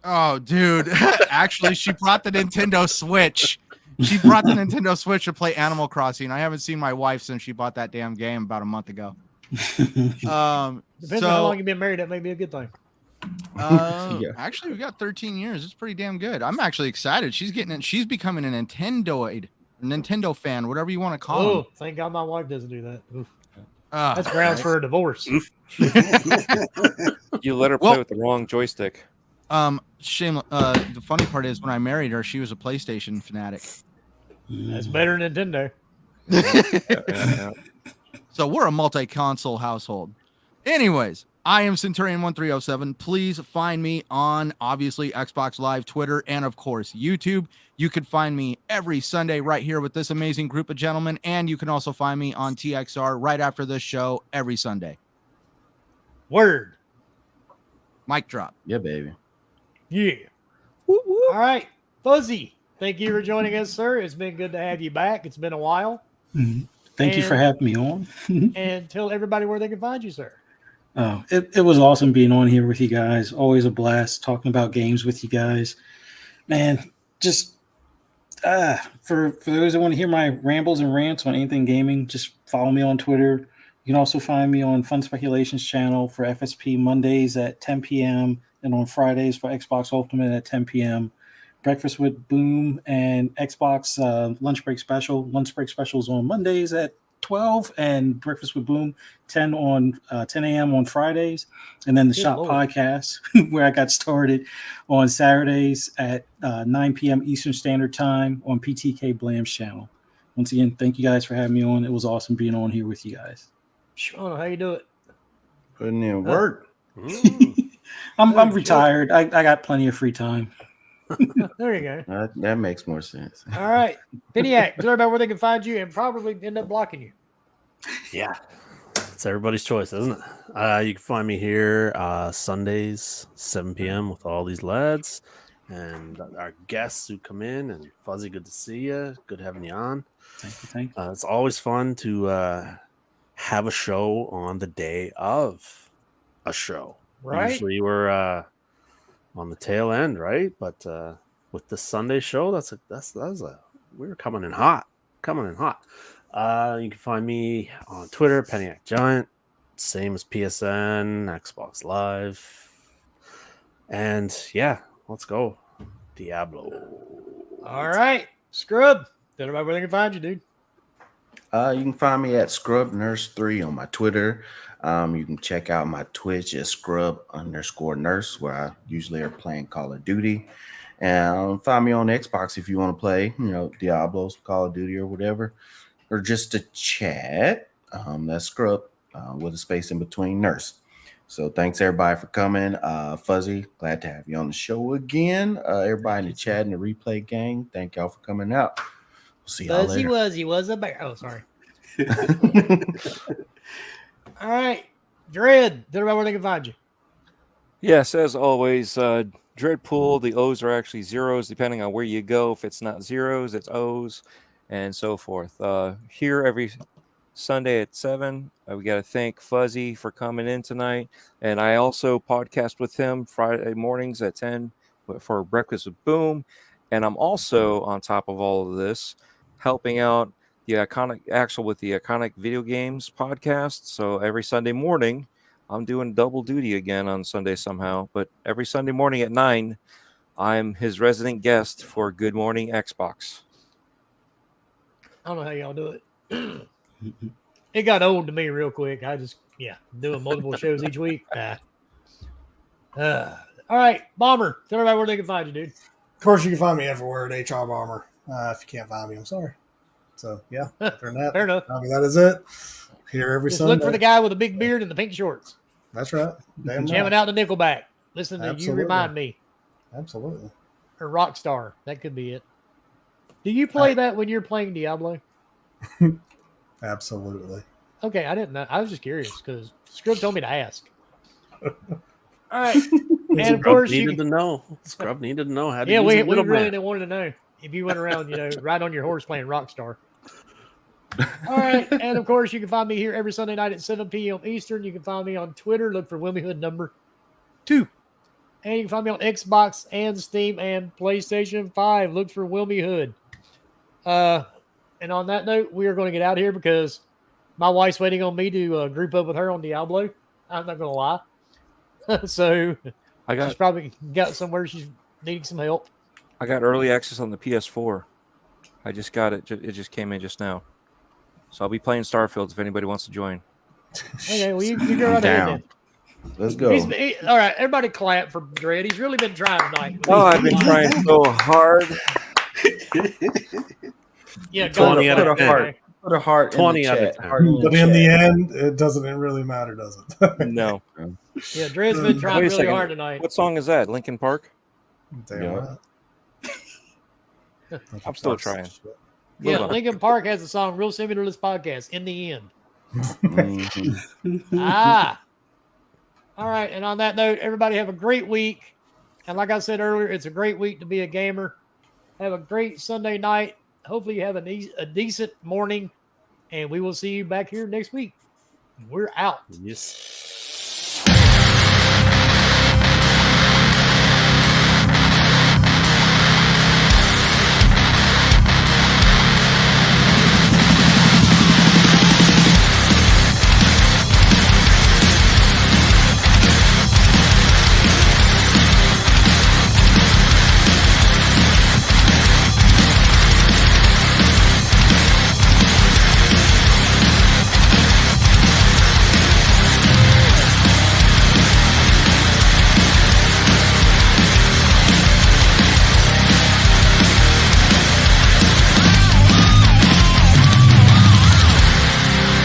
oh, dude, actually, she brought the Nintendo Switch. She brought the Nintendo Switch to play Animal Crossing. I haven't seen my wife since she bought that damn game about a month ago. Depends on how long you've been married. That may be a good thing. Yeah. Actually, we got 13 years. It's pretty damn good. I'm actually excited. She's getting it. She's becoming a Nintendo fan, whatever you want to call Oh, it. thank God my wife doesn't do that. Oof. That's grounds right. for a divorce. You let her play Well- with the wrong joystick. Shame. The funny part is when I married her, she was a PlayStation fanatic. That's better than Nintendo. Yeah. So we're a multi-console household. Anyways, I am Centurion1307. Please find me on obviously Xbox Live, Twitter, and of course YouTube. You can find me every Sunday right here with this amazing group of gentlemen, and you can also find me on TXR right after this show every Sunday. Word. Mic drop. Yeah, baby. Yeah. All right. Fuzzy, thank you for joining us, sir. It's been good to have you back. It's been a while. Thank you for And- having me on. And tell everybody where they can find you, sir. Oh, it was awesome being on here with you guys. Always a blast talking about games with you guys. Man, just for those that want to hear my rambles and rants on anything gaming, just follow me on Twitter. You can also find me on Fun Speculations channel for FSP Mondays at 10 p.m. and on Fridays for Xbox Ultimate at 10 p.m. Breakfast with Boom and Xbox Lunch Break Special. Lunch Break Specials on Mondays at 12 and Breakfast with Boom 10 a.m. on Fridays. And then the Good Shop Lord. Podcast where I got started on Saturdays at 9 p.m. Eastern Standard Time on PTK Blam's channel. Once again, thank you guys for having me on. It was awesome being on here with you guys. Shauna, how you do it? Putting in work. I'm Hey, retired. I got plenty of free time. There you go. That makes more sense. All right. Piniac, tell everybody where they can find you and probably end up blocking you. Yeah. It's everybody's choice, isn't it? You can find me here Sundays, 7 p.m. with all these lads and our guests who come in. And Fuzzy, good to see you. Good having you on. Thank you. It's always fun to have a show on the day of a show. Right? Usually we're on the tail end, right? But with the Sunday show, we're coming in hot. You can find me on Twitter, Peniac Giant, same as PSN, Xbox Live, and yeah, let's go, Diablo. All right. Scrub, tell everybody where they can find you, dude. You can find me at Scrub Nurse 3 on my Twitter. You can check out my Twitch at Scrub_Nurse, where I usually are playing Call of Duty. And find me on Xbox if you want to play, Diablo's, Call of Duty, or whatever, or just to chat. That's Scrub with a space in between Nurse. So thanks everybody for coming. Fuzzy, glad to have you on the show again. Everybody in the chat and the replay gang, thank y'all for coming out. We'll see y'all later. He was a bear. Oh, sorry. All right. Dread, tell everybody where they can find you. Yes, as always, Dreadpool, the O's are actually zeros depending on where you go. If it's not zeros, it's O's, and so forth. Here every Sunday at 7. We got to thank Fuzzy for coming in tonight. And I also podcast with him Friday mornings at 10 for Breakfast with Boom. And I'm also, on top of all of this, helping out the Iconic Video Games podcast. So every Sunday morning, I'm doing double duty again on Sunday somehow. But every Sunday morning at 9, I'm his resident guest for Good Morning Xbox. I don't know how y'all do it. It got old to me real quick. I just, doing multiple shows each week. All right, Bomber, tell everybody where they can find you, dude. Of course, you can find me everywhere at HR Bomber. If you can't find me, I'm sorry. So, yeah, other than that, Fair enough. I mean, that is it. Here every Just Sunday. look for the guy with the big beard and the pink shorts. That's right. Damn Jamming right. out the Nickelback. Listen to You Absolutely. Remind Me. Absolutely. Or Rockstar. That could be it. Do you play that when you're playing Diablo? Absolutely. Okay, I didn't know. I was just curious because Scrub told me to ask. All right. And of Scrub course, needed to know. Scrub needed to know how to yeah, use we a middleman. really wanted to know if you went around, ride on your horse playing Rockstar. All right. And of course, you can find me here every Sunday night at 7 p.m. Eastern. You can find me on Twitter. Look for Wilmy Hood number 2. And you can find me on Xbox and Steam and PlayStation 5. Look for Wilmy Hood. And on that note, we are going to get out of here because my wife's waiting on me to group up with her on Diablo. I'm not going to lie. So she's probably got somewhere she's needing some help. I got early access on the PS4. I just got it. It just came in just now. So I'll be playing Starfield if anybody wants to join. Okay, well, you go right ahead then. Let's go. All right, everybody clap for Dredd. He's really been trying tonight. Oh, I've been trying so hard. Yeah, 20 out of 10. Put a heart 20 in the out of chat. 10. Heart in But the in the chat. end, it doesn't really matter, does it? No. Yeah, Dredd's been trying Wait a really second. hard tonight. What song is that? Linkin Park? Damn Yeah. right. I'm still trying. Yeah, Move on. Lincoln Park has a song real similar to this podcast, In the End. Mhm. All right, and on that note, everybody have a great week. And like I said earlier, it's a great week to be a gamer. Have a great Sunday night. Hopefully, you have a decent morning, and we will see you back here next week. We're out. Yes.